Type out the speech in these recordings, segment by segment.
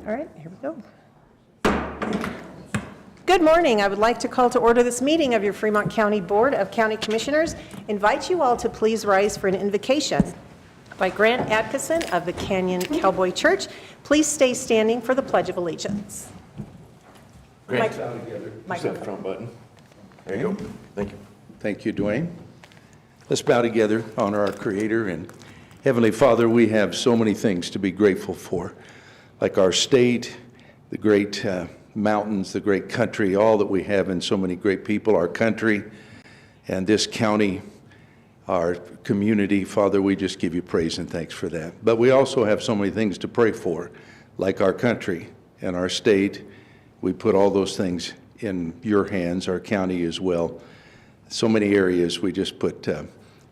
All right, here we go. Good morning. I would like to call to order this meeting of your Fremont County Board of County Commissioners. Invite you all to please rise for an invocation by Grant Atkinson of the Canyon Cowboy Church. Please stay standing for the Pledge of Allegiance. Grant, push that front button. There you go. Thank you. Thank you, Dwayne. Let's bow together, honor our Creator. And Heavenly Father, we have so many things to be grateful for, like our state, the great mountains, the great country, all that we have, and so many great people, our country, and this county, our community. Father, we just give you praise and thanks for that. But we also have so many things to pray for, like our country and our state. We put all those things in your hands, our county as well. So many areas we just put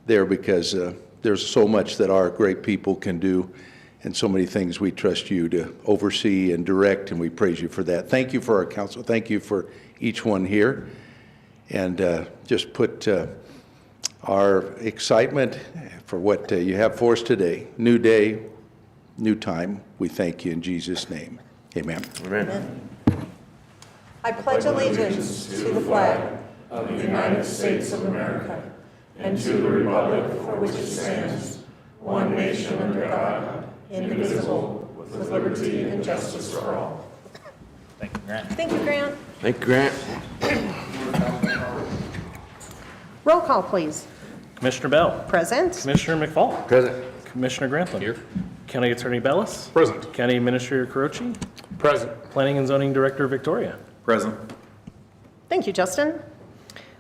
there because there's so much that our great people can do, and so many things we trust you to oversee and direct, and we praise you for that. Thank you for our council. Thank you for each one here. And just put our excitement for what you have for us today. New day, new time. We thank you in Jesus' name. Amen. Amen. I pledge allegiance to the flag of the United States of America and to the republic for which it stands, one nation under God, indivisible, with liberty and justice for all. Thank you, Grant. Thank you, Grant. Thank you, Grant. Roll call, please. Commissioner Bell. Present. Commissioner McFall. Present. Commissioner Grantham. Here. County Attorney Bellis. Present. County Administrator Carochi. Present. Planning and Zoning Director Victoria. Present. Thank you, Justin.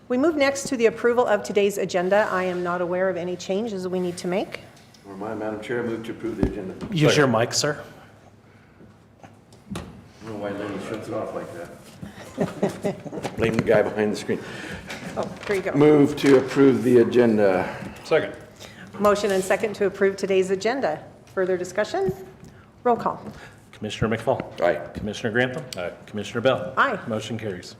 We move next to the approval of today's agenda. I am not aware of any changes we need to make. Or my Madam Chair, I move to approve the agenda. Use your mic, sir. I don't know why Lenny shuts it off like that. Blame the guy behind the screen. Oh, there you go. Move to approve the agenda. Second. Motion and second to approve today's agenda. Further discussion? Roll call. Commissioner McFall. Aye. Commissioner Grantham. Aye. Commissioner Bell. Aye. Motion carries.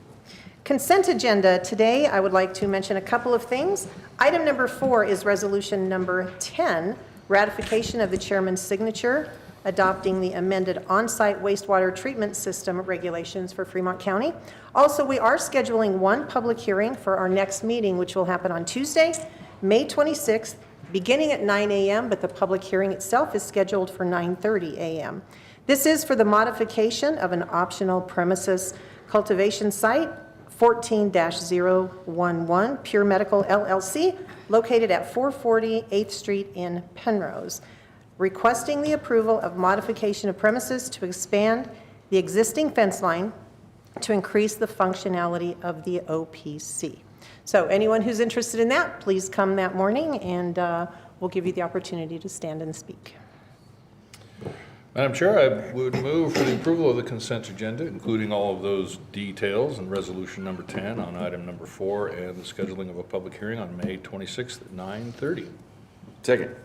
Consent agenda. Today, I would like to mention a couple of things. Item number 4 is resolution number 10, ratification of the chairman's signature, adopting the amended on-site wastewater treatment system regulations for Fremont County. Also, we are scheduling one public hearing for our next meeting, which will happen on Tuesday, May 26th, beginning at 9 a.m., but the public hearing itself is scheduled for 9:30 a.m. This is for the modification of an optional premises cultivation site, 14-011 Pure Medical LLC, located at 440 8th Street in Penrose, requesting the approval of modification of premises to expand the existing fence line to increase the functionality of the OPC. So anyone who's interested in that, please come that morning, and we'll give you the opportunity to stand and speak. Madam Chair, I would move for the approval of the consent agenda, including all of those details and resolution number 10 on item number 4 and the scheduling of a public hearing on May 26th at 9:30. Second.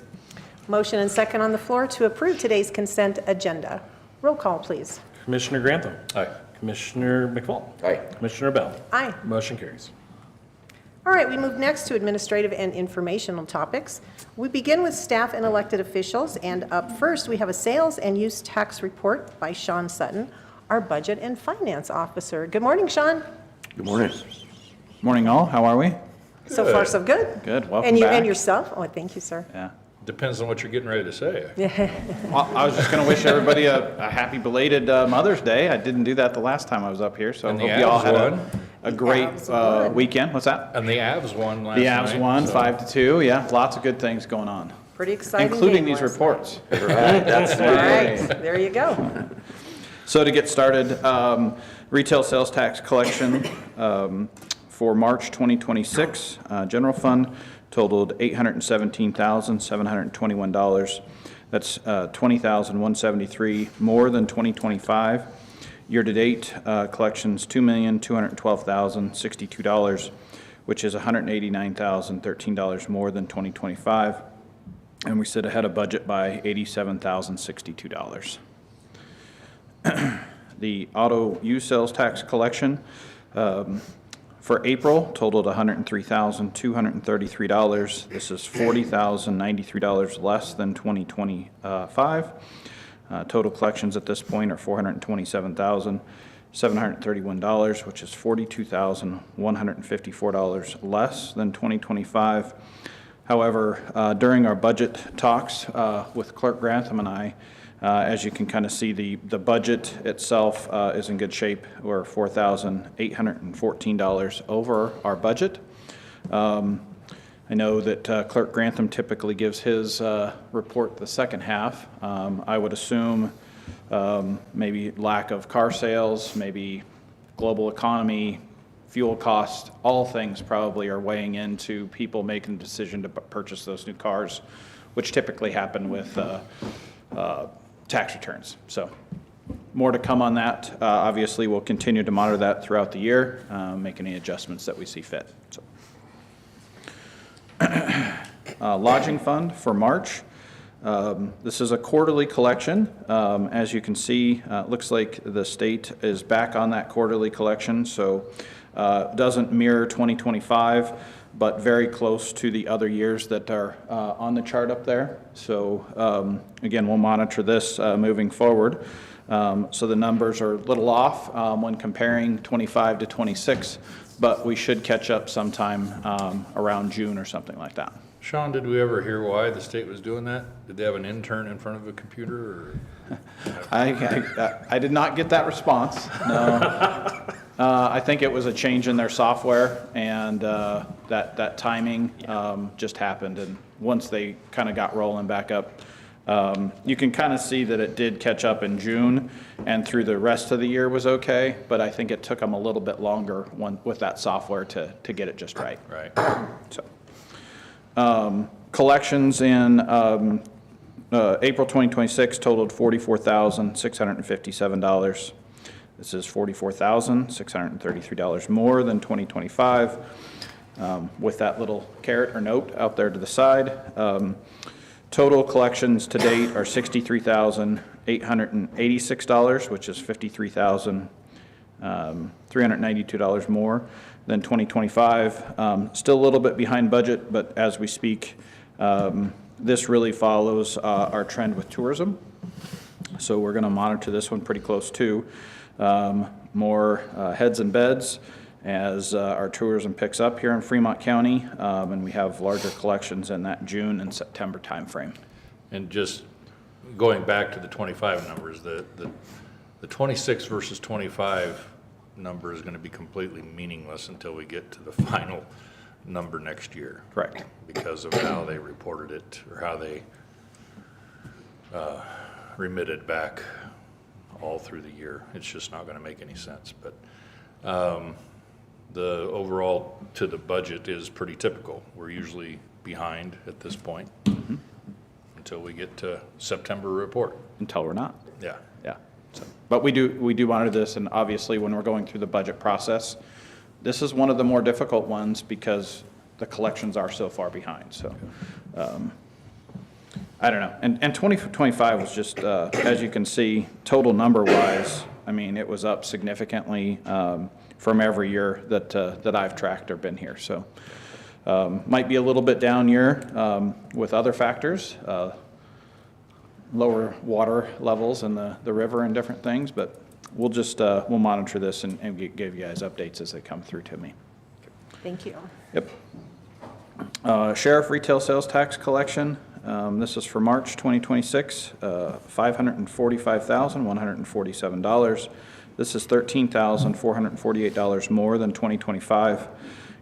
Motion and second on the floor to approve today's consent agenda. Roll call, please. Commissioner Grantham. Aye. Commissioner McFall. Aye. Commissioner Bell. Aye. Motion carries. All right, we move next to administrative and informational topics. We begin with staff and elected officials, and up first, we have a sales and use tax report by Sean Sutton, our budget and finance officer. Good morning, Sean. Good morning. Morning, all. How are we? So far, so good. Good. Welcome And you back. and yourself? Oh, thank you, sir. Yeah. Depends on what you're getting ready to say. Well, I was just going to wish everybody a happy belated Mother's Day. I didn't do that the last time I was up here, so I And hope the you all Avs had won. a great Avs won. weekend. What's that? And the Avs won last The night. Avs won so- 5-2. Yeah, lots of good things going on, Pretty exciting including game these last reports. Right, that's night. All right, there you go. So to get started, retail sales tax collection for March 2026, general fund totaled $817,721. That's $20,173 more than 2025. Year-to-date collections $2,212,062, which is $189,013 more than 2025, and we sit ahead of budget by $87,062. The auto use sales tax collection for April totaled $103,233. This is $40,093 less than 2025. Total collections at this point are $427,731, which is $42,154 less than 2025. However, during our budget talks with Clerk Grantham and I, as you can kind of see, the budget itself is in good shape. We're $4,814 over our budget. I know that Clerk Grantham typically gives his report the second half. I would assume maybe lack of car sales, maybe global economy, fuel costs, all things probably are weighing into people making the decision to purchase those new cars, which typically happen with tax returns. So more to come on that. Obviously, we'll continue to monitor that throughout the year, make any adjustments that we see fit. So. Lodging fund for March. This is a quarterly collection. As you can see, it looks like the state is back on that quarterly collection, so doesn't mirror 2025, but very close to the other years that are on the chart up there. So again, we'll monitor this moving forward. So the numbers are a little off when comparing 25 to 26, but we should catch up sometime around June or something like that. Sean, did we ever hear why the state was doing that? Did they have an intern in front of a computer, or? I did not get that response, no. I think it was a change in their software, and that timing just happened, and once they kind of got rolling back up, you can kind of see that it did catch up in June, and through the rest of the year was okay, but I think it took them a little bit longer with that software to get it just right. Right. So, collections in April 2026 totaled $44,657. This is $44,633 more than 2025, with that little caret or note out there to the side. Total collections to date are $63,886, which is $53,392 more than 2025. Still a little bit behind budget, but as we speak, this really follows our trend with tourism. So we're going to monitor this one pretty close too. More heads and beds as our tourism picks up here in Fremont County, and we have larger collections in that June and September timeframe. And just going back to the 25 numbers, the 26 versus 25 number is going to be completely meaningless until we get to the final number next year. Correct. Because of how they reported it, or how they remitted back all through the year. It's just not going to make any sense. But the overall to the budget is pretty typical. We're usually behind at this point until we get to September report. Until we're not. Yeah. Yeah. So, but we do monitor this, and obviously when we're going through the budget process, this is one of the more difficult ones because the collections are so far behind. So I don't know. And 2025 was just, as you can see, total number-wise, I mean, it was up significantly from every year that I've tracked or been here. So might be a little bit down year with other factors, lower water levels in the river and different things, but we'll just, we'll monitor this and give you guys updates as they come through to me. Thank you. Yep. Sheriff retail sales tax collection. This is for March 2026, $545,147. This is $13,448 more than 2025.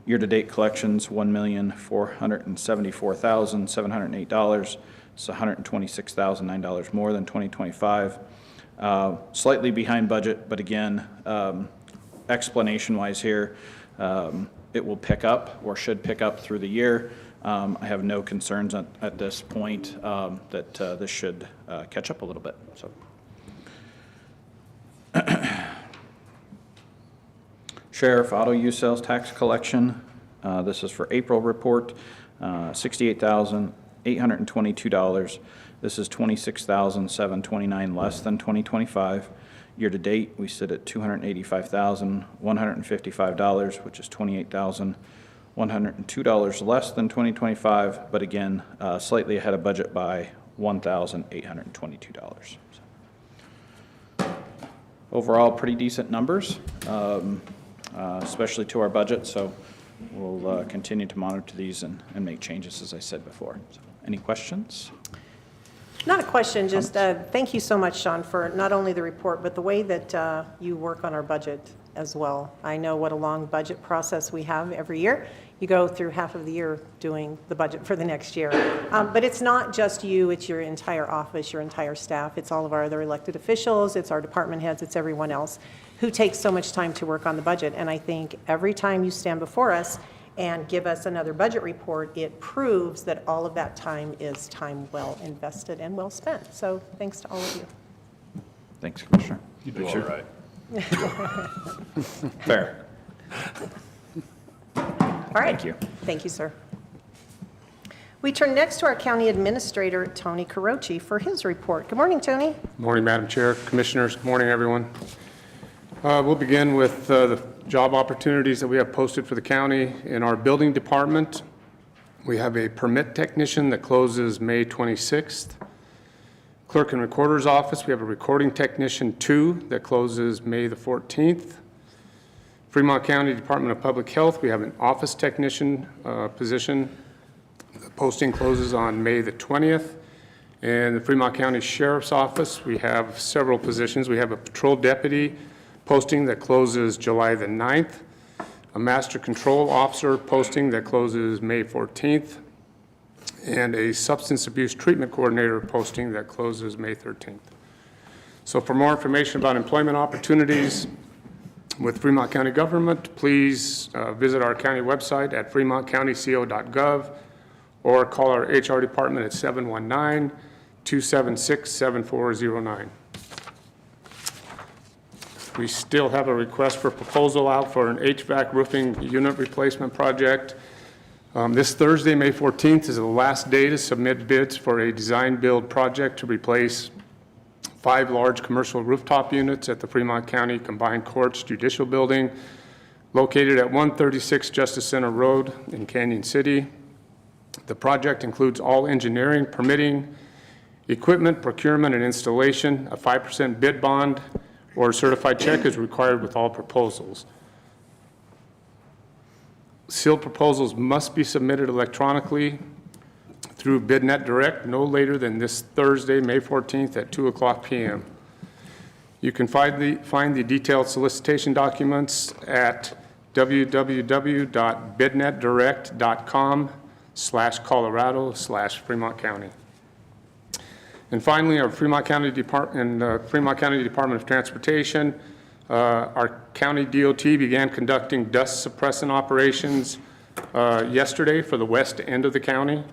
Year-to-date collections, $1,474,708. It's $126,009 more than 2025. Slightly behind budget, but again, explanation-wise here, it will pick up or should pick up through the year. I have no concerns at this point that this should catch up a little bit. So, Sheriff auto use sales tax collection. This is for April report, $68,822. This is $26,729 less than 2025. Year to date, we sit at $285,155, which is $28,102 less than 2025, but again, slightly ahead of budget by $1,822. overall pretty decent numbers, especially to our budget. So we'll continue to monitor these and make changes, as I said before. So, any questions? Not a question, just thank you so much, Sean, for not only the report, but the way that you work on our budget as well. I know what a long budget process we have every year. You go through half of the year doing the budget for the next year. But it's not just you, it's your entire office, your entire staff. It's all of our other elected officials, it's our department heads, it's everyone else who takes so much time to work on the budget. And I think every time you stand before us and give us another budget report, it proves that all of that time is time well invested and well spent. So thanks to all of you. Thanks, Commissioner. You do all right. Fair. All right. Thank you. Thank you, sir. We turn next to our County Administrator, Tony Carochi, for his report. Good morning, Tony. Morning, Madam Chair, Commissioners. Good morning, everyone. We'll begin with the job opportunities that we have posted for the county. In our building department, we have a permit technician that closes May 26th. Clerk and Recorder's Office, we have a recording technician 2 that closes May the 14th. Fremont County Department of Public Health, we have an office technician position. The posting closes on May the 20th. And the Fremont County Sheriff's Office, we have several positions. We have a patrol deputy posting that closes July the 9th, a master control officer posting that closes May 14th, and a substance abuse treatment coordinator posting that closes May 13th. So for more information about employment opportunities with Fremont County government, please visit our county website at fremontcountyco.gov or call our HR department at 719-276-7409. We still have a request for proposal out for an HVAC roofing unit replacement project. This Thursday, May 14th, is the last day to submit bids for a design-build project to replace 5 large commercial rooftop units at the Fremont County Combined Courts Judicial Building, located at 136 Justice Center Road in Canyon City. The project includes all engineering, permitting, equipment, procurement, and installation. A 5% bid bond or a certified check is required with all proposals. Sealed proposals must be submitted electronically through BidNet Direct no later than this Thursday, May 14th at 2:00 p.m. You can find the detailed solicitation documents at www.bidnetdirect.com/Colorado/Fremont County. And finally, our Fremont County Department of Transportation, our county DOT began conducting dust suppressant operations yesterday for the west end of the county.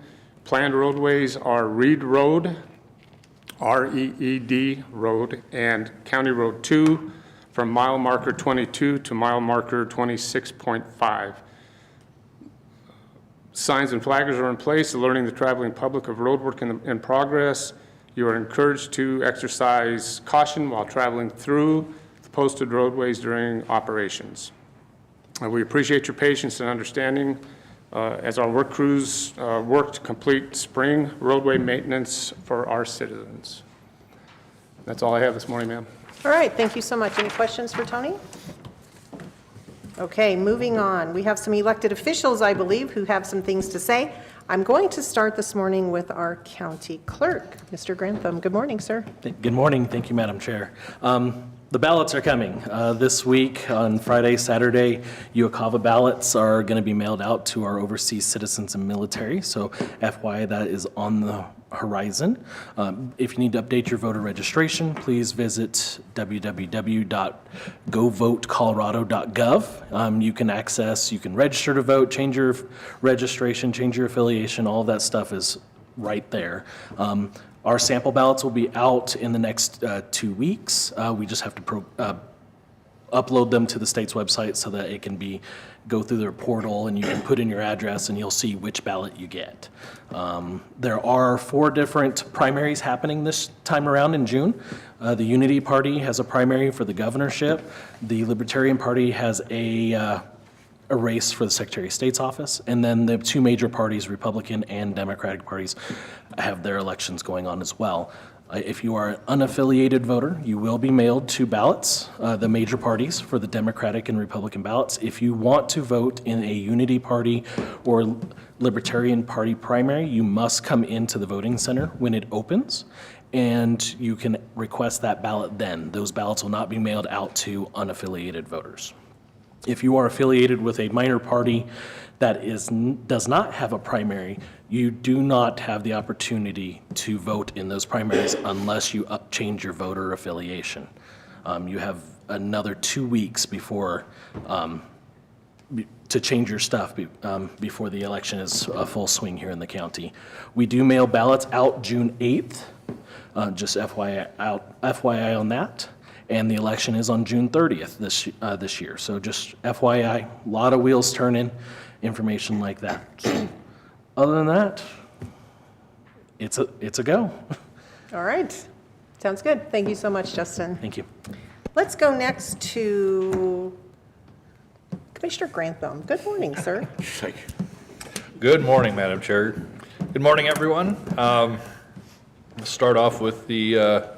Planned roadways are Reed Road, R-E-E-D Road, and County Road 2 from mile marker 22 to mile marker 26.5. Signs and flaggers are in place, alerting the traveling public of road work in progress. You are encouraged to exercise caution while traveling through the posted roadways during operations. We appreciate your patience and understanding as our work crews work to complete spring roadway maintenance for our citizens. That's all I have this morning, ma'am. All right, thank you so much. Any questions for Tony? Okay, moving on. We have some elected officials, I believe, who have some things to say. I'm going to start this morning with our county clerk, Mr. Grantham. Good morning, sir. Good morning. Thank you, Madam Chair. The ballots are coming. This week, on Friday, Saturday, UOCAVA ballots are going to be mailed out to our overseas citizens and military. So FYI, that is on the horizon. If you need to update your voter registration, please visit www.govotecolorado.gov. You can register to vote, change your registration, change your affiliation. All of that stuff is right there. Our sample ballots will be out in the next 2 weeks. We just have to upload them to the state's website so that it can go through their portal, and you can put in your address and you'll see which ballot you get. There are 4 different primaries happening this time around in June. The Unity Party has a primary for the governorship. The Libertarian Party has a race for the Secretary of State's office, and then the 2 major parties, Republican and Democratic parties, have their elections going on as well. If you are an unaffiliated voter, you will be mailed 2 ballots, the major parties for the Democratic and Republican ballots. If you want to vote in a Unity Party or Libertarian Party primary, you must come into the voting center when it opens, and you can request that ballot then. Those ballots will not be mailed out to unaffiliated voters. If you are affiliated with a minor party that does not have a primary, you do not have the opportunity to vote in those primaries unless you change your voter affiliation. You have another 2 weeks before to change your stuff before the election is a full swing here in the county. We do mail ballots out June 8th, just FYI on that. And the election is on June 30th this year. So just FYI, a lot of wheels turning, information like that. So other than that, it's a go. All right. Sounds good. Thank you so much, Justin. Thank you. Let's go next to Commissioner Grantham. Good morning, sir. Good morning, Madam Chair. Good morning, everyone. Let's start off with the,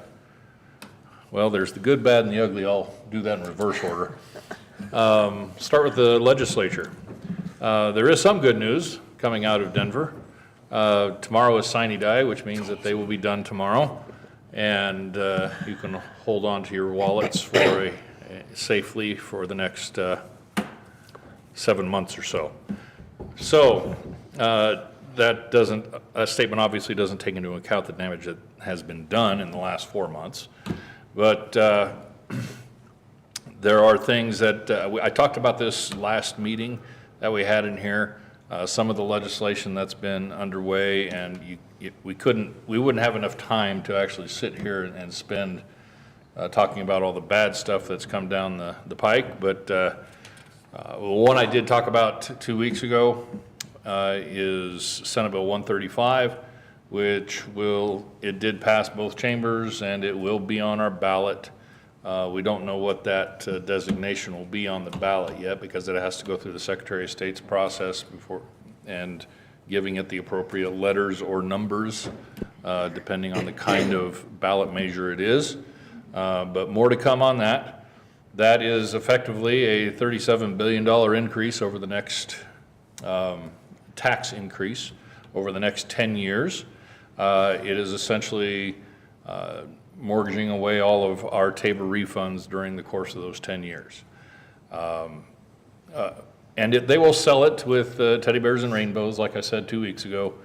well, there's the good, bad, and the ugly. I'll do that in reverse order. Start with the legislature. There is some good news coming out of Denver. Tomorrow is sine die, which means that they will be done tomorrow. And you can hold on to your wallets for safely for the next 7 months or so. So that statement obviously doesn't take into account the damage that has been done in the last 4 months. But there are things that, I talked about this last meeting that we had in here, some of the legislation that's been underway, and we wouldn't have enough time to actually sit here and spend talking about all the bad stuff that's come down the pike. But one I did talk about 2 weeks ago is Senate Bill 135, which it did pass both chambers, and it will be on our ballot. We don't know what that designation will be on the ballot yet, because it has to go through the Secretary of State's process before, and giving it the appropriate letters or numbers, depending on the kind of ballot measure it is. But more to come on that. That is effectively a $37 billion increase over the next, tax increase over the next 10 years. It is essentially mortgaging away all of our TABOR refunds during the course of those 10 years. And they will sell it with teddy bears and rainbows, like I said 2 weeks ago,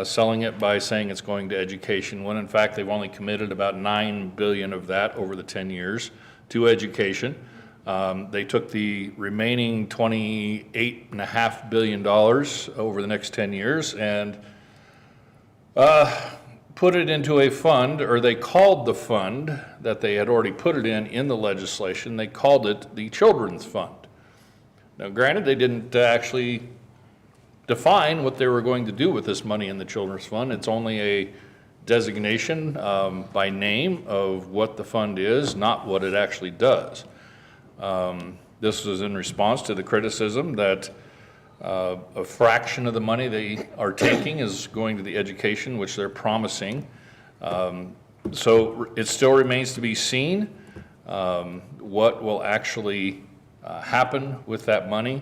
selling it by saying it's going to education, when in fact they've only committed about $9 billion of that over the 10 years to education. They took the remaining $28.5 billion over the next 10 years and put it into a fund, or they called the fund that they had already put it in the legislation, they called it the Children's Fund. Now granted, they didn't actually define what they were going to do with this money in the Children's Fund. It's only a designation by name of what the fund is, not what it actually does. This was in response to the criticism that a fraction of the money they are taking is going to the education, which they're promising. So it still remains to be seen what will actually happen with that money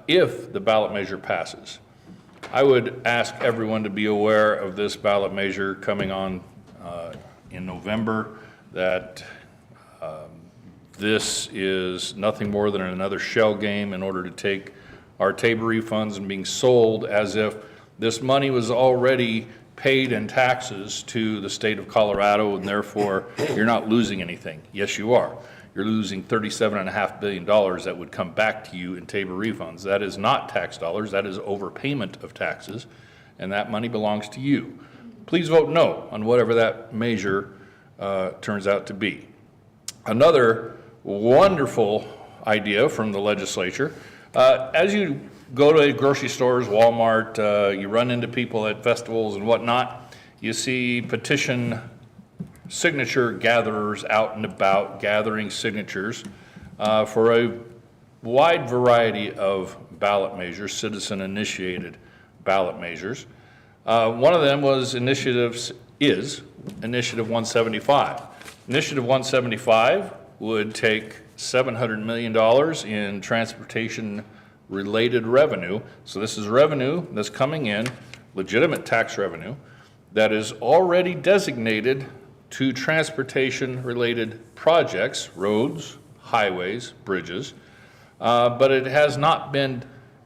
if the ballot measure passes. I would ask everyone to be aware of this ballot measure coming on in November, that this is nothing more than another shell game in order to take our TABOR refunds and being sold as if this money was already paid in taxes to the state of Colorado, and therefore you're not losing anything. Yes, you are. You're losing $37.5 billion that would come back to you in TABOR refunds. That is not tax dollars, that is overpayment of taxes, and that money belongs to you. Please vote no on whatever that measure turns out to be. Another wonderful idea from the legislature, as you go to grocery stores, Walmart, you run into people at festivals and whatnot, you see petition signature gatherers out and about gathering signatures for a wide variety of ballot measures, citizen-initiated ballot measures. One of them was Initiative 175. Initiative 175 would take $700 million in transportation-related revenue. So this is revenue that's coming in, legitimate tax revenue, that is already designated to transportation-related projects, roads, highways, bridges, but it has not been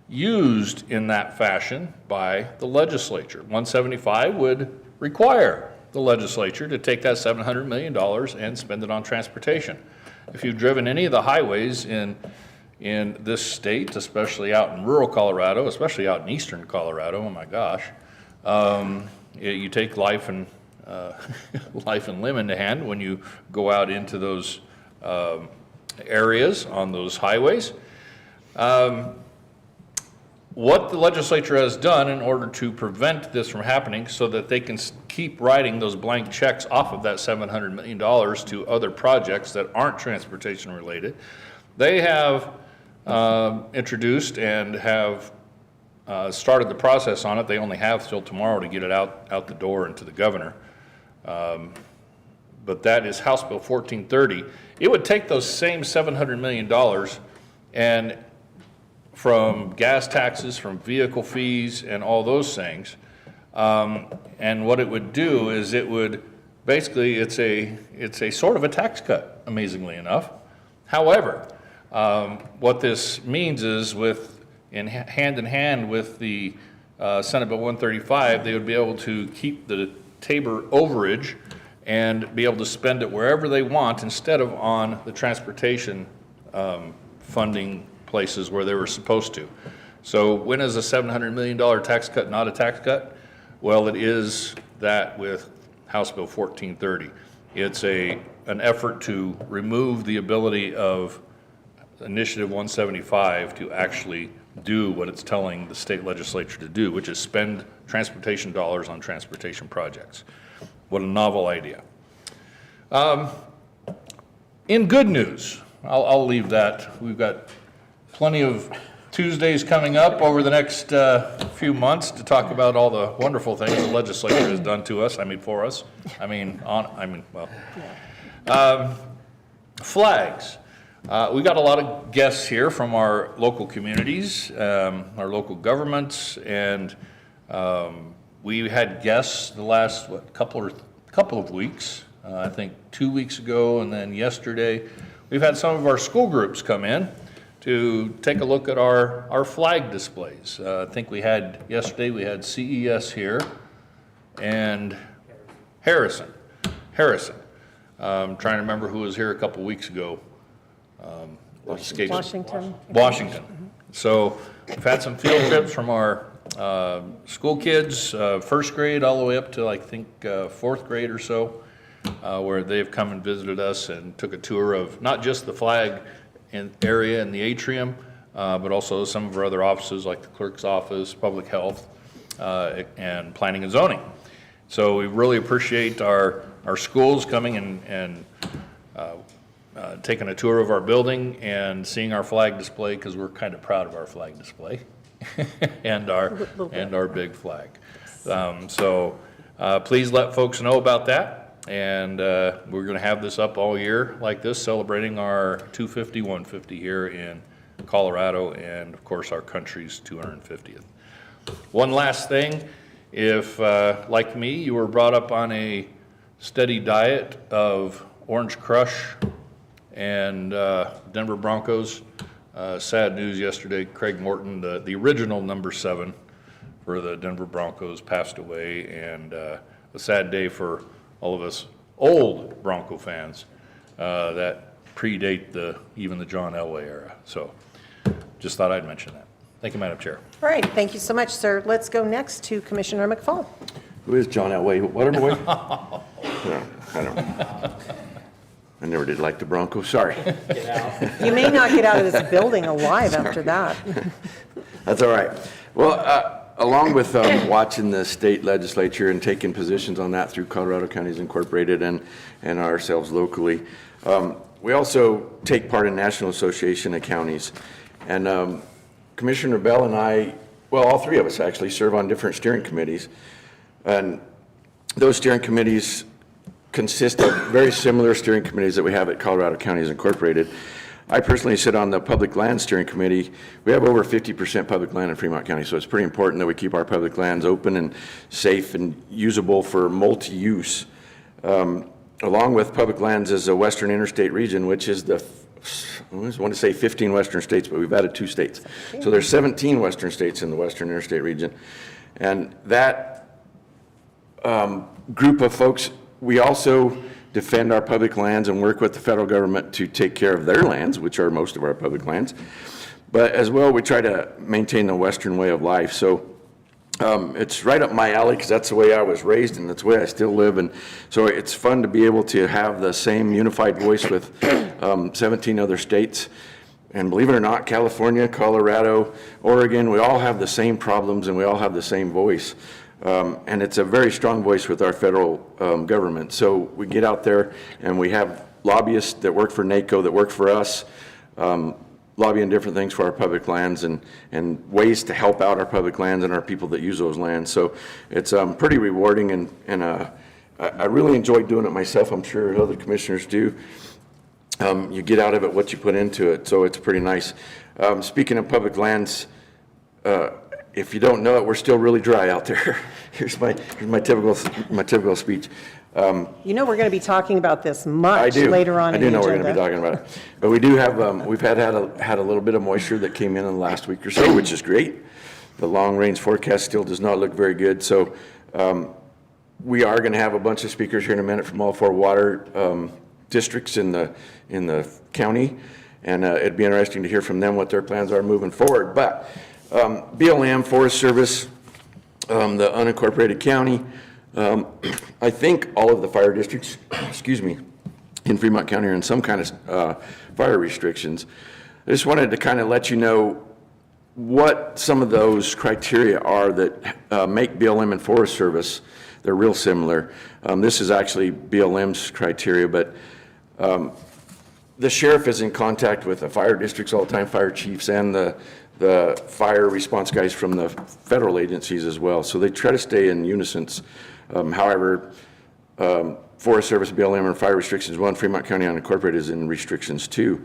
used in that fashion by the legislature. 175 would require the legislature to take that $700 million and spend it on transportation. If you've driven any of the highways in this state, especially out in rural Colorado, especially out in eastern Colorado, oh my gosh, you take life and limb into hand when you go out into those areas on those highways. What the legislature has done in order to prevent this from happening so that they can keep writing those blank checks off of that $700 million to other projects that aren't transportation related, they have introduced and have started the process on it. They only have till tomorrow to get it out the door and to the governor. But that is House Bill 1430. It would take those same $700 million and from gas taxes, from vehicle fees, and all those things. And what it would do is it would, basically, it's a sort of a tax cut, amazingly enough. However, what this means is hand in hand with the Senate Bill 135, they would be able to keep the Tabor overage and be able to spend it wherever they want instead of on the transportation funding places where they were supposed to. So when is a $700 million tax cut not a tax cut? Well, it is that with House Bill 1430. It's an effort to remove the ability of Initiative 175 to actually do what it's telling the state legislature to do, which is spend transportation dollars on transportation projects. What a novel idea. In good news, I'll leave that. We've got plenty of Tuesdays coming up over the next few months to talk about all the wonderful things the legislature has done to us, for us. Flags. We got a lot of guests here from our local communities, our local governments, and we had guests the last couple of weeks. I think 2 weeks ago, and then yesterday, we've had some of our school groups come in to take a look at our flag displays. I think yesterday we had CES here and Harrison. I'm trying to remember who was here a couple weeks ago. Washington. So we've had some field trips from our school kids, first grade all the way up to I think fourth grade or so, where they've come and visited us and took a tour of not just the flag area in the atrium, but also some of our other offices like the clerk's office, public health, and planning and zoning. So we really appreciate our schools coming and taking a tour of our building and seeing our flag display, because we're kind of proud of our flag display and our big flag. So please let folks know about that. And we're going to have this up all year like this, celebrating our 250, 150 here in Colorado, and of course our country's 250th. One last thing, if like me, you were brought up on a steady diet of Orange Crush and Denver Broncos, sad news yesterday, Craig Morton, the original number 7 for the Denver Broncos, passed away, and a sad day for all of us old Bronco fans that predate even the John Elway era. So just thought I'd mention that. Thank you, Madam Chair. All right, thank you so much, sir. Let's go next to Commissioner McFall. Who is John Elway? Whatever way? No, I don't know. I never did like the Broncos, sorry. You may not get out of this building alive after that. That's all right. Well, along with watching the state legislature and taking positions on that through Colorado Counties Incorporated and ourselves locally, we also take part in National Association of Counties. And Commissioner Bell and I, well, all three of us actually serve on different steering committees. And those steering committees consist of very similar steering committees that we have at Colorado Counties Incorporated. I personally sit on the Public Land Steering Committee. We have over 50% public land in Fremont County, so it's pretty important that we keep our public lands open and safe and usable for multi-use. Along with public lands is the Western Interstate region, which is I want to say 15 western states, but we've added 2 states. So there's 17 western states in the Western Interstate region. And that group of folks, we also defend our public lands and work with the federal government to take care of their lands, which are most of our public lands. But as well, we try to maintain the Western way of life. So it's right up my alley because that's the way I was raised and that's the way I still live. And so it's fun to be able to have the same unified voice with 17 other states. And believe it or not, California, Colorado, Oregon, we all have the same problems and we all have the same voice. And it's a very strong voice with our federal government. So we get out there and we have lobbyists that work for NACO, that work for us, lobbying different things for our public lands and ways to help out our public lands and our people that use those lands. So it's pretty rewarding and I really enjoy doing it myself. I'm sure other commissioners do. You get out of it what you put into it, so it's pretty nice. Speaking of public lands, if you don't know it, we're still really dry out there. Here's my typical speech. You know we're going to be talking about this much later on in the agenda. I do know we're going to be talking about it. But we do have, we've had a little bit of moisture that came in the last week or so, which is great. The long-range forecast still does not look very good. So we are going to have a bunch of speakers here in a minute from all 4 water districts in the county. And it'd be interesting to hear from them what their plans are moving forward. But BLM, Forest Service, the unincorporated county, I think all of the fire districts, in Fremont County are in some kind of fire restrictions. I just wanted to kind of let you know what some of those criteria are that make BLM and Forest Service. They're real similar. This is actually BLM's criteria, but the sheriff is in contact with the fire districts all the time, fire chiefs, and the fire response guys from the federal agencies as well. So they try to stay in unison. However, Forest Service, BLM, and fire restrictions 1, Fremont County unincorporated is in restrictions 2.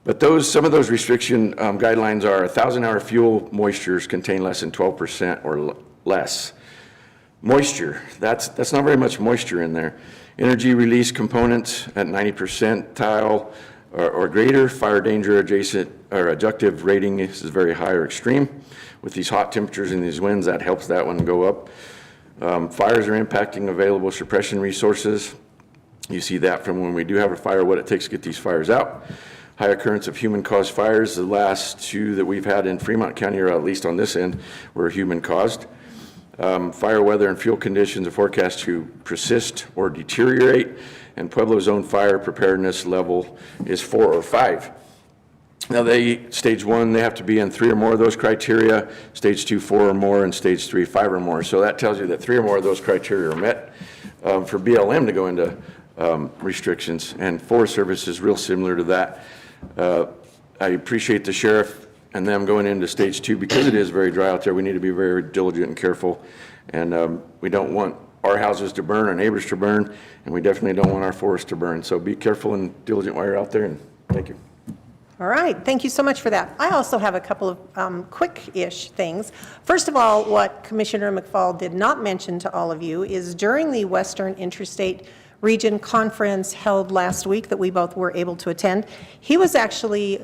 But some of those restriction guidelines are 1,000-hour fuel moistures contain less than 12% or less. Moisture, that's not very much moisture in there. Energy release components at 90 percentile or greater. Fire danger adjacent or adjunctive rating is very high or extreme. With these hot temperatures and these winds, that helps that one go up. Fires are impacting available suppression resources. You see that from when we do have a fire, what it takes to get these fires out. High occurrence of human-caused fires. The last 2 that we've had in Fremont County, or at least on this end, were human-caused. Fire weather and fuel conditions are forecast to persist or deteriorate, and Pueblo zone fire preparedness level is 4 or 5. Now stage 1, they have to be in 3 or more of those criteria, stage 2, 4 or more, and stage 3, 5 or more. So that tells you that 3 or more of those criteria are met for BLM to go into restrictions, and Forest Service is real similar to that. I appreciate the sheriff and them going into stage 2 because it is very dry out there. We need to be very diligent and careful, and we don't want our houses to burn, our neighbors to burn, and we definitely don't want our forest to burn. So be careful and diligent while you're out there, and thank you. All right, thank you so much for that. I also have a couple of quick-ish things. First of all, what Commissioner McFall did not mention to all of you is during the Western Interstate Region Conference held last week that we both were able to attend, he was actually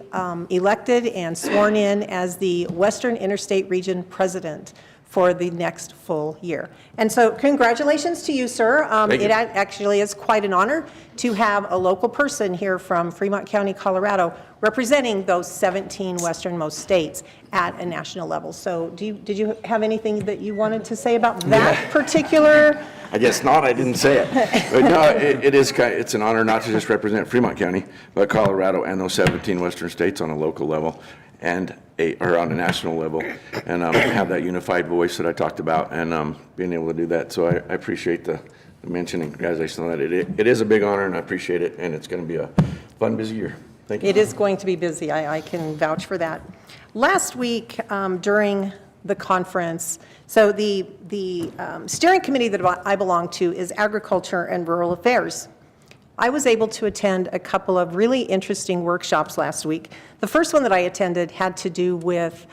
elected and sworn in as the Western Interstate Region President for the next full year. And so congratulations to you, sir. It actually is quite an honor to have a local person here from Fremont County, Colorado, representing those 17 westernmost states at a national level. So did you have anything that you wanted to say about that particular? I guess not, I didn't say it. But no, it's an honor not to just represent Fremont County, but Colorado and those 17 western states on a local level and or on a national level, and have that unified voice that I talked about, and being able to do that. So I appreciate the mention and congratulations on that. It is a big honor, and I appreciate it, and it's going to be a fun, busy year. Thank you. It is going to be busy. I can vouch for that. Last week, during the conference. So the steering committee that I belong to is Agriculture and Rural Affairs. I was able to attend a couple of really interesting workshops last week. The first one that I attended had to do with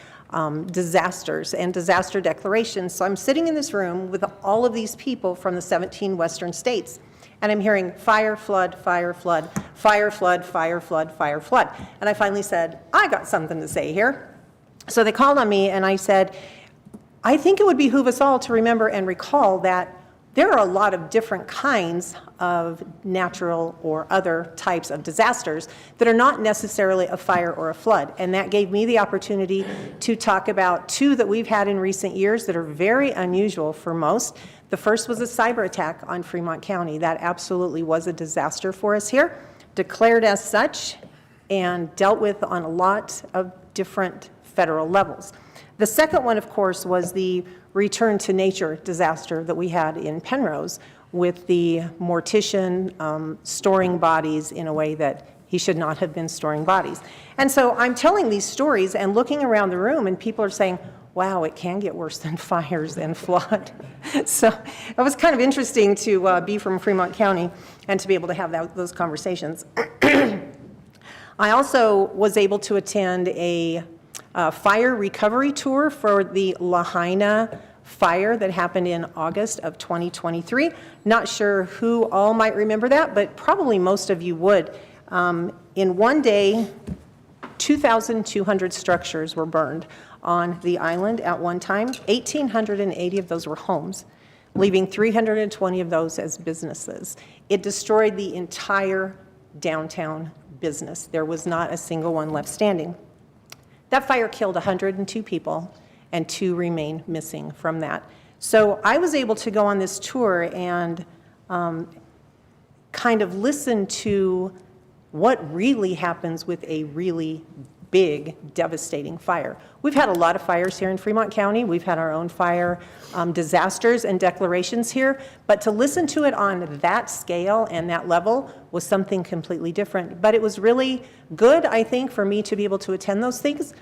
disasters and disaster declarations. So I'm sitting in this room with all of these people from the 17 western states, and I'm hearing fire, flood, fire, flood, fire, flood, fire, flood, fire, flood. And I finally said, I got something to say here. So they called on me, and I said, I think it would behoove us all to remember and recall that there are a lot of different kinds of natural or other types of disasters that are not necessarily a fire or a flood. And that gave me the opportunity to talk about two that we've had in recent years that are very unusual for most. The first was a cyber attack on Fremont County. That absolutely was a disaster for us here, declared as such and dealt with on a lot of different federal levels. The second one, of course, was the return to nature disaster that we had in Penrose with the mortician storing bodies in a way that he should not have been storing bodies. And so I'm telling these stories and looking around the room, and people are saying, wow, it can get worse than fires and flood. So it was kind of interesting to be from Fremont County and to be able to have those conversations. I also was able to attend a fire recovery tour for the Lahaina fire that happened in August of 2023. Not sure who all might remember that, but probably most of you would. In one day, 2,200 structures were burned on the island at one time. 1,880 of those were homes, leaving 320 of those as businesses. It destroyed the entire downtown business. There was not a single one left standing. That fire killed 102 people, and 2 remain missing from that. So I was able to go on this tour and kind of listen to what really happens with a really big, devastating fire. We've had a lot of fires here in Fremont County. We've had our own fire disasters and declarations here, but to listen to it on that scale and that level was something completely different. But it was really good, I think, for me to be able to attend those things,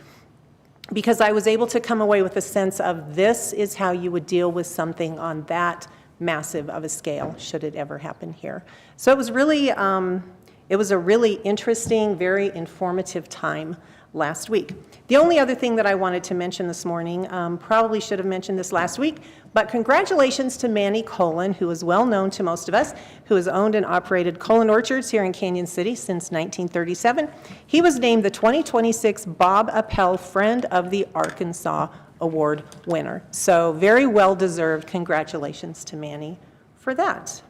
because I was able to come away with a sense of this is how you would deal with something on that massive of a scale, should it ever happen here. So it was really, it was a really interesting, very informative time last week. The only other thing that I wanted to mention this morning, probably should have mentioned this last week, but congratulations to Manny Colon, who is well known to most of us, who has owned and operated Colon Orchards here in Canyon City since 1937. He was named the 2026 Bob Appel Friend of the Arkansas Award winner. So very well deserved. Congratulations to Manny for that.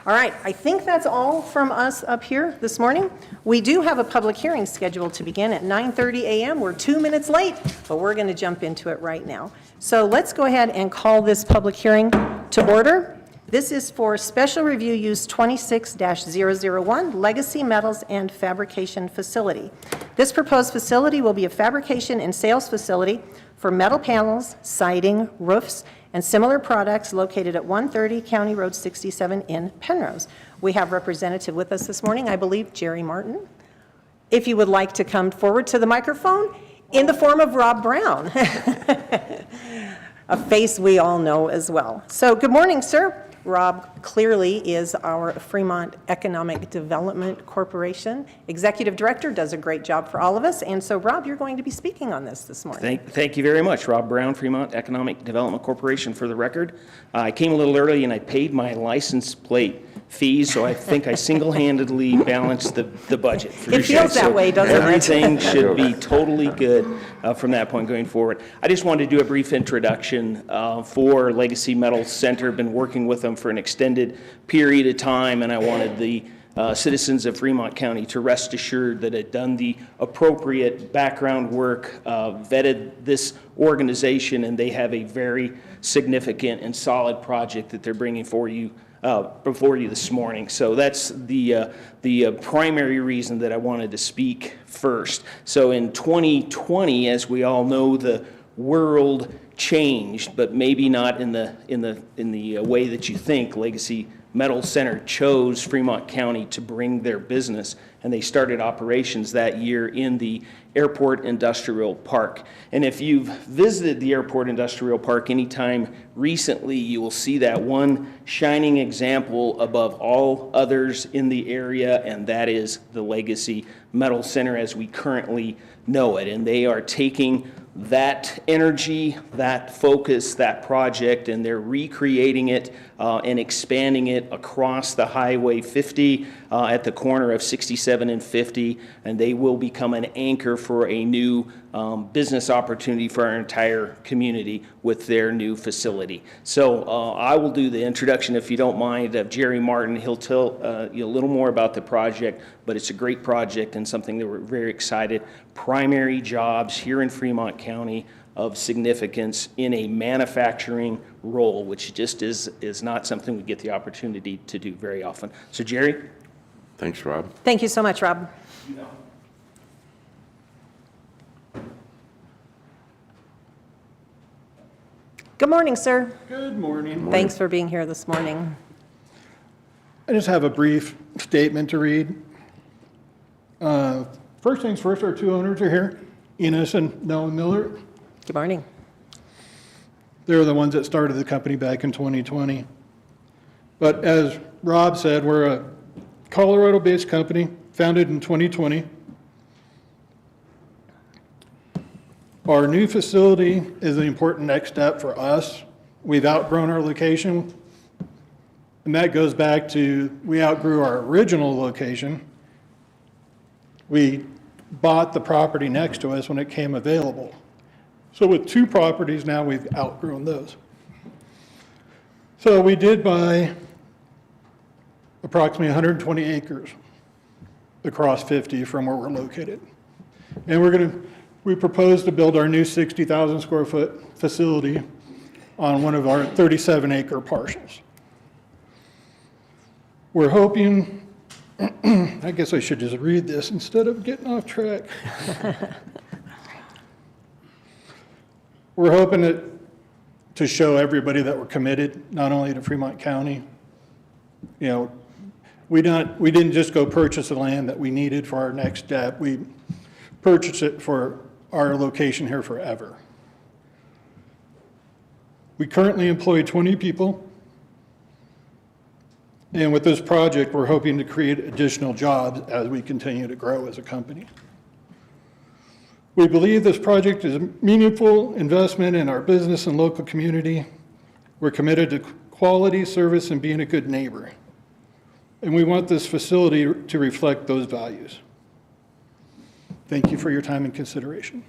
All right, I think that's all from us up here this morning. We do have a public hearing scheduled to begin at 9:30 a.m. We're 2 minutes late, but we're going to jump into it right now. So let's go ahead and call this public hearing to order. This is for Special Review Use 26-001, Legacy Metals and Fabrication Facility. This proposed facility will be a fabrication and sales facility for metal panels, siding, roofs, and similar products located at 130 County Road 67 in Penrose. We have a representative with us this morning, I believe, Jerry Martin. If you would like to come forward to the microphone in the form of Rob Brown, a face we all know as well. So good morning, sir. Rob clearly is our Fremont Economic Development Corporation Executive Director, does a great job for all of us. And so, Rob, you're going to be speaking on this morning. Thank you very much. Rob Brown, Fremont Economic Development Corporation, for the record. I came a little early and I paid my license plate fees, so I think I single-handedly balanced the budget. It feels that way, doesn't it? Everything should be totally good from that point going forward. I just wanted to do a brief introduction for Legacy Metals Center. Been working with them for an extended period of time, and I wanted the citizens of Fremont County to rest assured that it done the appropriate background work, vetted this organization, and they have a very significant and solid project that they're bringing before you this morning. So that's the primary reason that I wanted to speak first. So in 2020, as we all know, the world changed, but maybe not in the way that you think. Legacy Metal Center chose Fremont County to bring their business, and they started operations that year in the Airport Industrial Park. And if you've visited the Airport Industrial Park anytime recently, you will see that one shining example above all others in the area, and that is the Legacy Metal Center as we currently know it. And they are taking that energy, that focus, that project, and they're recreating it and expanding it across the Highway 50 at the corner of 67 and 50, and they will become an anchor for a new business opportunity for our entire community with their new facility. So I will do the introduction, if you don't mind, of Jerry Martin. He'll tell you a little more about the project, but it's a great project and something that we're very excited. Primary jobs here in Fremont County of significance in a manufacturing role, which just is not something we get the opportunity to do very often. So Jerry? Thanks, Rob. Thank you so much, Rob. Good morning, sir. Good morning. Thanks for being here this morning. I just have a brief statement to read. First things first, our two owners are here, Enos and Noah Miller. Good morning. They're the ones that started the company back in 2020. But as Rob said, we're a Colorado-based company founded in 2020. Our new facility is an important next step for us. We've outgrown our location, and that goes back to we outgrew our original location. We bought the property next to us when it came available. So with two properties now, we've outgrown those. So we did buy approximately 120 acres across 50 from where we're located. And we propose to build our new 60,000 square foot facility on one of our 37 acre parcels. We're hoping, I guess I should just read this instead of getting off track. We're hoping to show everybody that we're committed, not only to Fremont County. You know, we didn't just go purchase the land that we needed for our next step. We purchased it for our location here forever. We currently employ 20 people. And with this project, we're hoping to create additional jobs as we continue to grow as a company. We believe this project is a meaningful investment in our business and local community. We're committed to quality, service, and being a good neighbor. And we want this facility to reflect those values. Thank you for your time and consideration.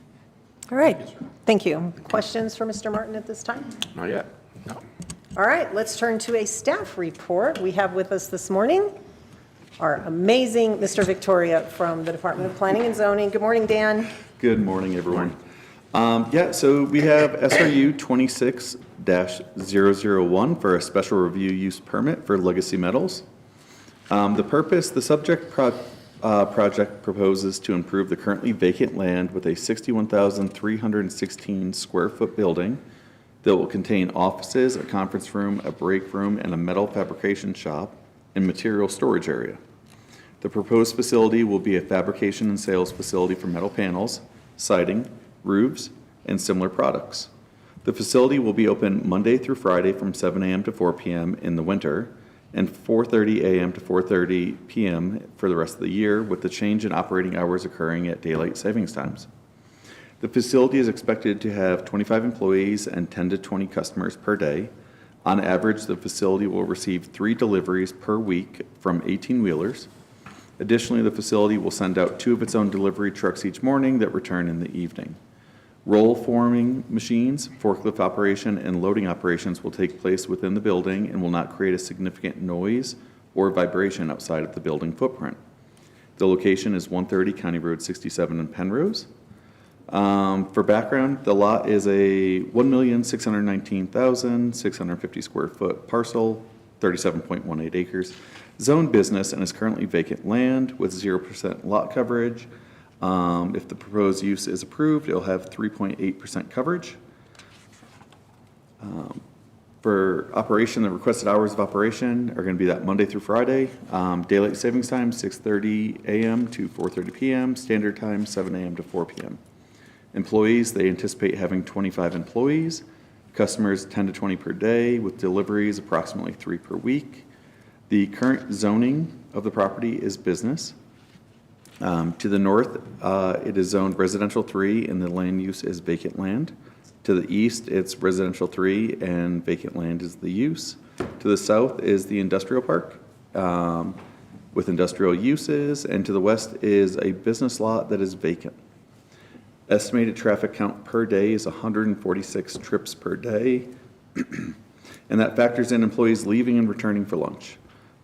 All right, thank you. Questions for Mr. Martin at this time? Not yet. All right, let's turn to a staff report. We have with us this morning our amazing Mr. Victoria from the Department of Planning and Zoning. Good morning, Dan. Good morning, everyone. So we have SRU 26-001 for a special review use permit for Legacy Metals. The subject project proposes to improve the currently vacant land with a 61,316 square foot building that will contain offices, a conference room, a break room, and a metal fabrication shop and material storage area. The proposed facility will be a fabrication and sales facility for metal panels, siding, roofs, and similar products. The facility will be open Monday through Friday from 7 a.m. to 4 p.m. in the winter and 4:30 a.m. to 4:30 p.m. for the rest of the year, with the change in operating hours occurring at daylight savings times. The facility is expected to have 25 employees and 10 to 20 customers per day. On average, the facility will receive 3 deliveries per week from 18-wheelers. Additionally, the facility will send out 2 of its own delivery trucks each morning that return in the evening. Roll forming machines, forklift operation, and loading operations will take place within the building and will not create a significant noise or vibration outside of the building footprint. The location is 130 County Road 67 in Penrose. For background, the lot is a 1,619,650 square foot parcel, 37.18 acres, zoned business, and is currently vacant land with 0% lot coverage. If the proposed use is approved, it'll have 3.8% coverage. For operation, the requested hours of operation are going to be that Monday through Friday. Daylight savings time, 6:30 a.m. to 4:30 p.m. Standard time, 7 a.m. to 4 p.m. Employees, they anticipate having 25 employees. Customers, 10 to 20 per day, with deliveries approximately 3 per week. The current zoning of the property is business. To the north, it is zoned residential 3 and the land use is vacant land. To the east, it's residential 3 and vacant land is the use. To the south is the industrial park with industrial uses, and to the west is a business lot that is vacant. Estimated traffic count per day is 146 trips per day, and that factors in employees leaving and returning for lunch.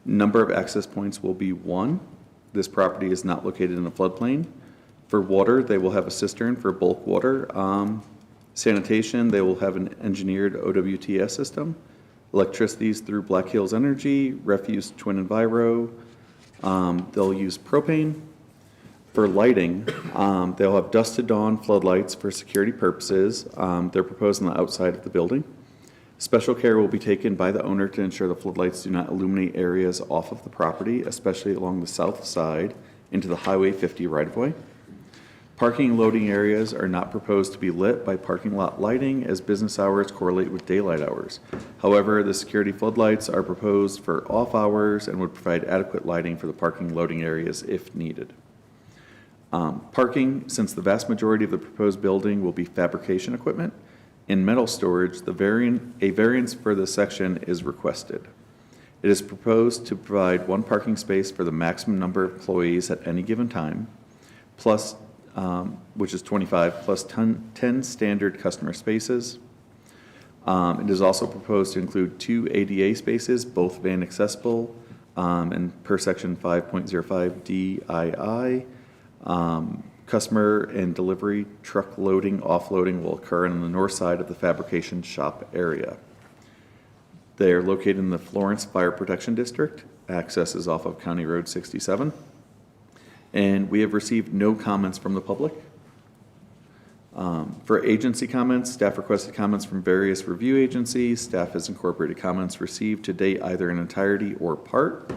Number of access points will be 1. This property is not located in a floodplain. For water, they will have a cistern for bulk water. Sanitation, they will have an engineered OWTS system. Electricity is through Black Hills Energy, refuse Twin Enviro. They'll use propane. For lighting, they'll have dusk to dawn floodlights for security purposes. They're proposed on the outside of the building. Special care will be taken by the owner to ensure the floodlights do not illuminate areas off of the property, especially along the south side into the Highway 50 right-of-way. Parking and loading areas are not proposed to be lit by parking lot lighting as business hours correlate with daylight hours. However, the security floodlights are proposed for off hours and would provide adequate lighting for the parking and loading areas if needed. Parking, since the vast majority of the proposed building will be fabrication equipment, in metal storage, a variance for this section is requested. It is proposed to provide 1 parking space for the maximum number of employees at any given time, plus which is 25, plus 10 standard customer spaces. It is also proposed to include 2 ADA spaces, both van accessible, and per section 5.05 DII. Customer and delivery truck loading, offloading will occur on the north side of the fabrication shop area. They are located in the Florence Fire Protection District. Access is off of County Road 67. And we have received no comments from the public. For agency comments, staff requested comments from various review agencies. Staff has incorporated comments received to date either in entirety or part.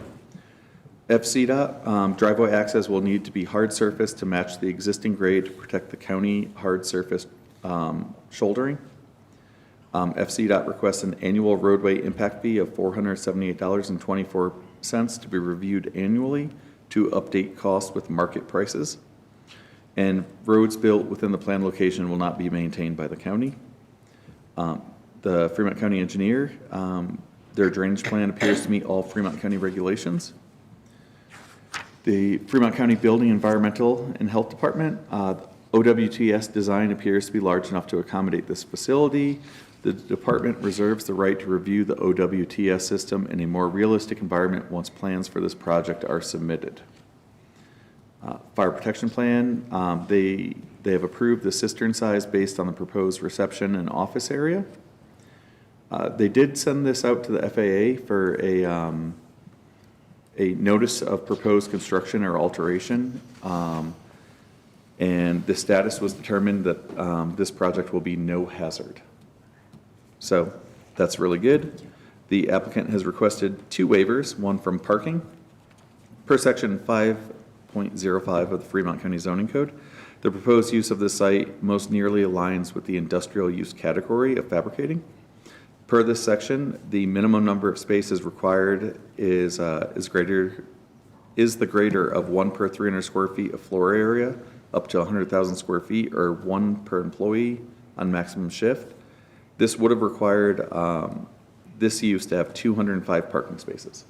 FCDOT, driveway access will need to be hard surface to match the existing grade to protect the county hard surface shouldering. FCDOT requests an annual roadway impact fee of $478.24 to be reviewed annually to update costs with market prices. And roads built within the planned location will not be maintained by the county. The Fremont County engineer, their drainage plan appears to meet all Fremont County regulations. The Fremont County Building, Environmental, and Health Department, OWTS design appears to be large enough to accommodate this facility. The department reserves the right to review the OWTS system in a more realistic environment once plans for this project are submitted. Fire protection plan, they have approved the cistern size based on the proposed reception and office area. They did send this out to the FAA for a notice of proposed construction or alteration, and the status was determined that this project will be no hazard. So that's really good. The applicant has requested 2 waivers, one from parking. Per section 5.05 of the Fremont County Zoning Code, the proposed use of this site most nearly aligns with the industrial use category of fabricating. Per this section, the minimum number of spaces required is the greater of 1 per 300 square feet of floor area up to 100,000 square feet, or 1 per employee on maximum shift. This would have required this use to have 205 parking spaces.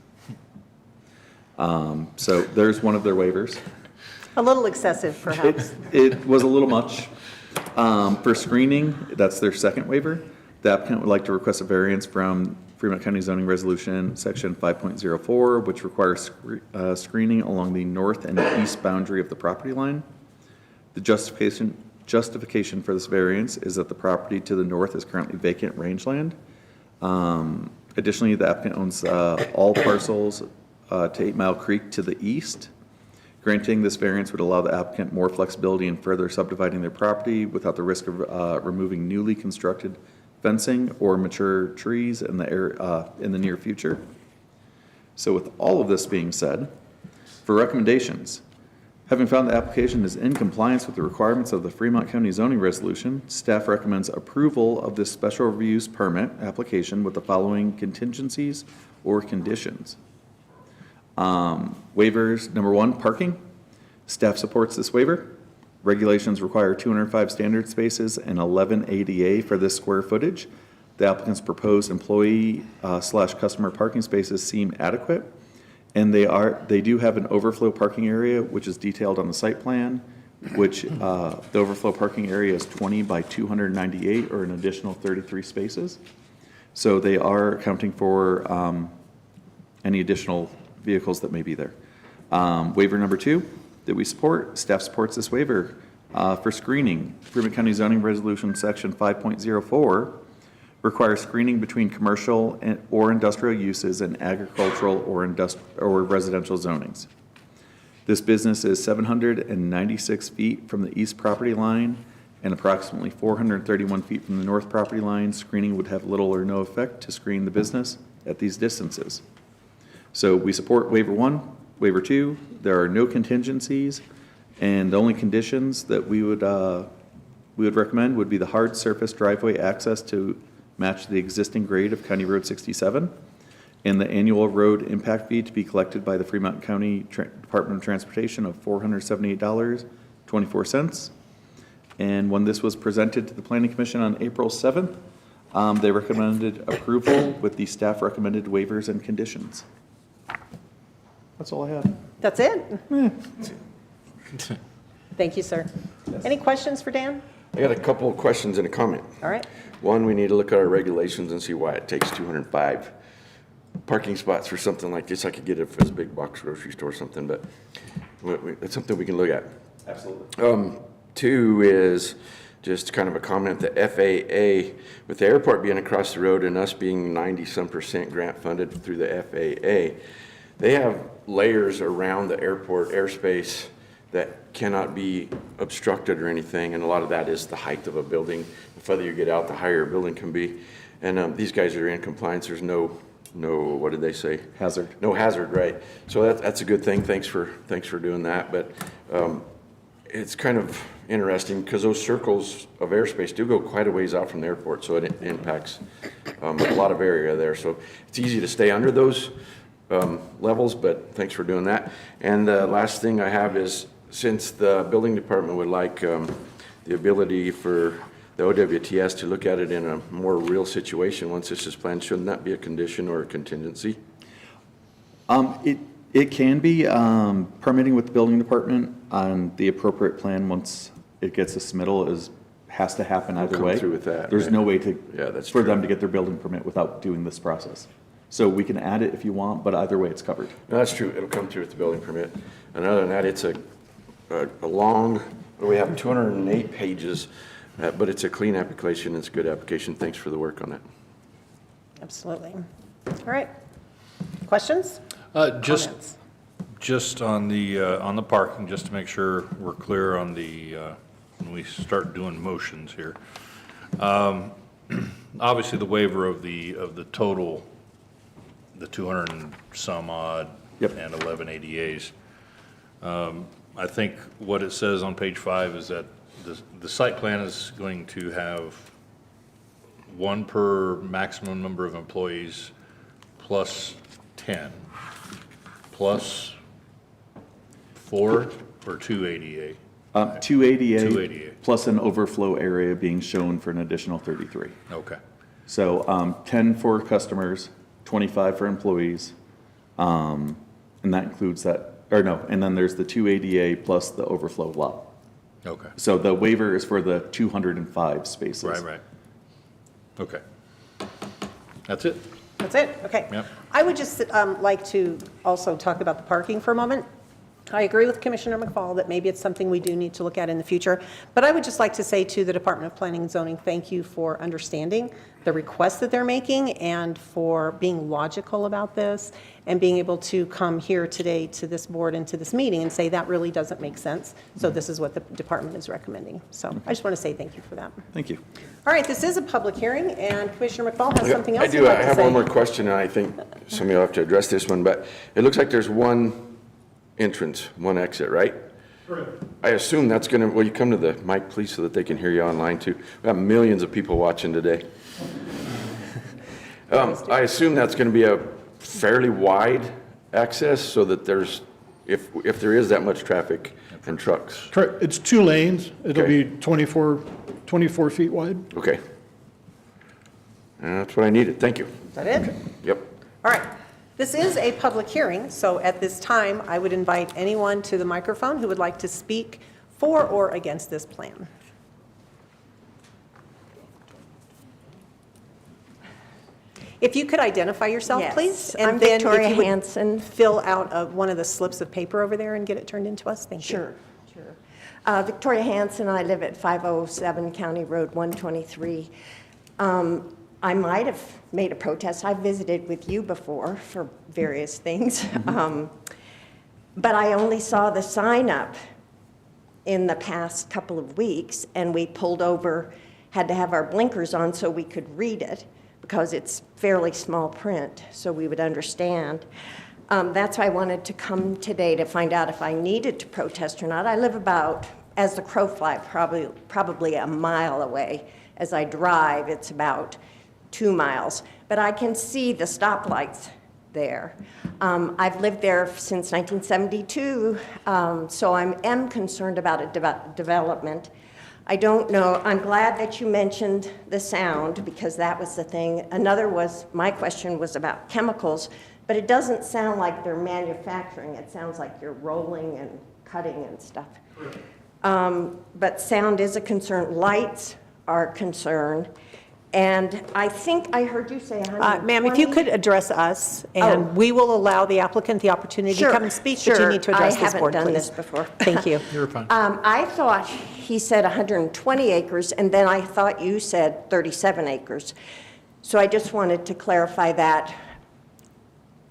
So there's one of their waivers. A little excessive, perhaps. It was a little much. For screening, that's their second waiver. The applicant would like to request a variance from Fremont County Zoning Resolution Section 5.04, which requires screening along the north and east boundary of the property line. The justification for this variance is that the property to the north is currently vacant rangeland. Additionally, the applicant owns all parcels to 8 Mile Creek to the east. Granting this variance would allow the applicant more flexibility in further subdividing their property without the risk of removing newly constructed fencing or mature trees in the near future. So with all of this being said, for recommendations, having found the application is in compliance with the requirements of the Fremont County zoning resolution, staff recommends approval of this special use permit application with the following contingencies or conditions. Waivers, number 1, parking. Staff supports this waiver. Regulations require 205 standard spaces and 11 ADA for this square footage. The applicant's proposed employee slash customer parking spaces seem adequate, and they do have an overflow parking area, which is detailed on the site plan, which the overflow parking area is 20 by 298, or an additional 33 spaces. So they are accounting for any additional vehicles that may be there. Waiver number 2 that we support, staff supports this waiver for screening. Fremont County Zoning Resolution Section 5.04 requires screening between commercial or industrial uses and agricultural or residential zonings. This business is 796 feet from the east property line and approximately 431 feet from the north property line. Screening would have little or no effect to screen the business at these distances. So we support waiver 1, waiver 2. There are no contingencies, and the only conditions that we would recommend would be the hard surface driveway access to match the existing grade of County Road 67, and the annual road impact fee to be collected by the Fremont County Department of Transportation of $478.24. And when this was presented to the Planning Commission on April 7th, they recommended approval with the staff recommended waivers and conditions. That's all I have. That's it? Thank you, sir. Any questions for Dan? I got a couple of questions and a comment. All right. One, we need to look at our regulations and see why it takes 205 parking spots for something like this. I could get it if it's a big box grocery store or something, but it's something we can look at. Absolutely. 2 is just kind of a comment, the FAA, with the airport being across the road and us being 90-some% grant funded through the FAA, they have layers around the airport airspace that cannot be obstructed or anything, and a lot of that is the height of a building. The further you get out, the higher a building can be. And these guys are in compliance. There's no, what did they say? Hazard. No hazard, right? So that's a good thing. Thanks for doing that. But it's kind of interesting because those circles of airspace do go quite a ways out from the airport, so it impacts a lot of area there. So it's easy to stay under those levels, but thanks for doing that. And the last thing I have is, since the building department would like the ability for the OWTS to look at it in a more real situation once this is planned, shouldn't that be a condition or a contingency? It can be permitting with the building department on the appropriate plan once it gets a submittal has to happen either come way. through with that, There's right? no way for true. them to get their building permit without doing this process. So we can add it if you want, but either way it's covered. No, that's true. It'll come through with the building permit. And other than that, it's a long, we have 208 pages, but it's a clean application. It's a good application. Thanks for the work on that. Absolutely. All right. Questions? Comments? Just on the parking, just to make sure we're clear on the, when we start doing motions here. Obviously, the waiver of the total, the 200 and some odd and 11 ADAs. I think what it says on page 5 is that the site plan is going to have 1 per maximum number of employees plus 10, plus 4 or 2 ADA. 2 ADA. 2 ADA. Plus an overflow area being shown for an additional 33. Okay. So 10 for customers, 25 for employees, and that includes that, or no, and then there's the 2 ADA plus the overflow lot. Okay. So the waiver is for the 205 spaces. Right. Okay. That's it. That's it? Okay. Yep. I would just like to also talk about the parking for a moment. I agree with Commissioner McFall that maybe it's something we do need to look at in the future. But I would just like to say to the Department of Planning and Zoning, thank you for understanding the requests that they're making and for being logical about this and being able to come here today to this board and to this meeting and say that really doesn't make sense. So this is what the department is recommending. So I just want to say thank you for that. Thank you. All right, this is a public hearing, and Commissioner McFall has something else I he'd do. like I to have say. one more question, and I think somebody will have to address this one, but it looks like there's one entrance, one exit, right? Correct. I assume that's going to, will you come to the mic, please, so that they can hear you online, too? We have millions of people watching today. I assume that's going to be a fairly wide access so that there's, if there is that much traffic and trucks. Correct, it's 2 lanes. It'll Okay. be 24 feet wide. Okay. That's what I needed. Thank you. Is that it? Yep. All right. This is a public hearing, so at this time, I would invite anyone to the microphone who would like to speak for or against this plan. If you could identify yourself, Yes, please. I'm And then if Victoria you would Hansen. fill out one of the slips of paper over there and get it turned into us. Thank you. Sure. Victoria Hansen, I live at 507 County Road 123. I might have made a protest. I've visited with you before for various things. But I only saw the sign up in the past couple of weeks, and we pulled over, had to have our blinkers on so we could read it, because it's fairly small print, so we would understand. That's why I wanted to come today to find out if I needed to protest or not. I live about, as the crow flies, probably a mile away. As I drive, it's about 2 miles. But I can see the stoplights there. I've lived there since 1972, so I am concerned about a development. I don't know, I'm glad that you mentioned the sound, because that was the thing. Another was, my question was about chemicals, but it doesn't sound like they're manufacturing. It sounds like you're rolling and cutting and stuff. But sound is a concern. Lights are a concern. And I think I heard you say 120. Ma'am, if you could address us, and we will allow the applicant the opportunity to come and speak, but you need to address this board, please. I haven't done this before. Thank you. You're fine. I thought he said 120 acres, and then I thought you said 37 acres. So I just wanted to clarify that.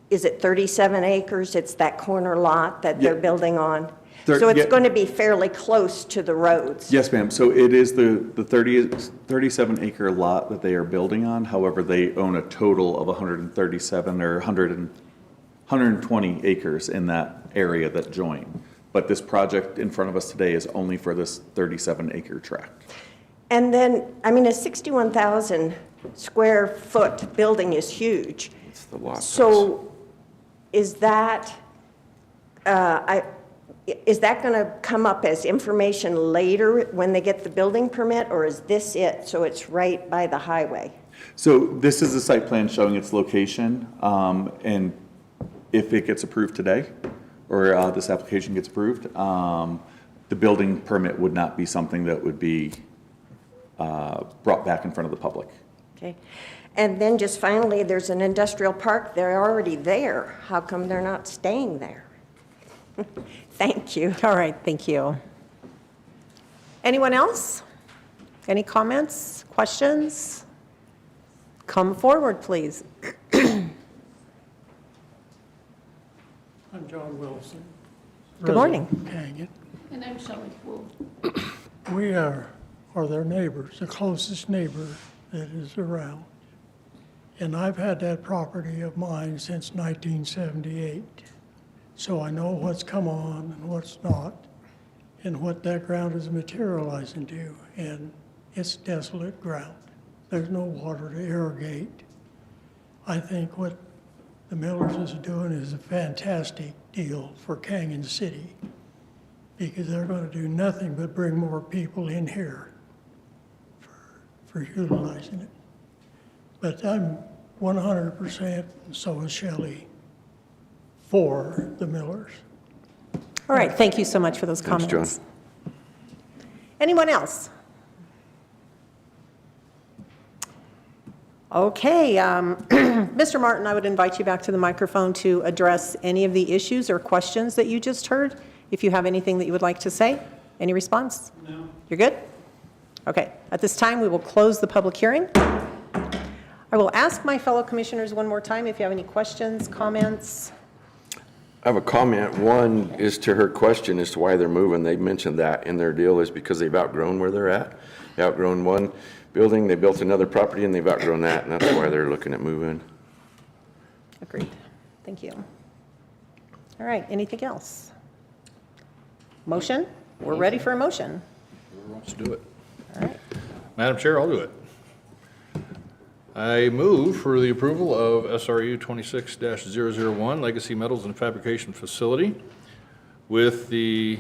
Is it 37 acres? It's that corner lot that they're building on? So it's going to be fairly close to the roads? Yes, ma'am. So it is the 37 acre lot that they are building on. However, they own a total of 137 or 120 acres in that area that join. But this project in front of us today is only for this 37 acre tract. And then, I mean, a 61,000 square foot building is huge. It's the lot. So is that, is that going to come up as information later when they get the building permit, or is this it? So it's right by the highway? So this is a site plan showing its location, and if it gets approved today, or this application gets approved, the building permit would not be something that would be brought back in front of the public. Okay. And then just finally, there's an industrial park. They're already there. How come they're not staying there? Thank you. All right, thank you. Anyone else? Any comments, questions? Come forward, please. I'm John Wilson. Good morning. Canyon. And I'm Shelley Poole. We are their neighbors, the closest neighbor that is around. And I've had that property of mine since 1978. So I know what's come on and what's not, and what that ground is materializing to. And it's desolate ground. There's no water to irrigate. I think what the Millers is doing is a fantastic deal for Canyon City, because they're going to do nothing but bring more people in here for utilizing it. But I'm 100%, and so is Shelley, for the Millers. All right, thank you so much for those Thanks, comments. John. Anyone else? Okay, Mr. Martin, I would invite you back to the microphone to address any of the issues or questions that you just heard. If you have anything that you would like to say, any response? No. You're good? Okay, at this time, we will close the public hearing. I will ask my fellow commissioners one more time if you have any questions, comments. I have a comment. One is to her question as to why they're moving. They mentioned that in their deal is because they've outgrown where they're at. They outgrown one building, they built another property, and they've outgrown that, and that's why they're looking at moving. Agreed. Thank you. All right, anything else? Motion? We're ready for a motion. Whoever wants to do it. All right. Madam Chair, I'll do it. I move for the approval of SRU 26-001 Legacy Metals and Fabrication Facility with the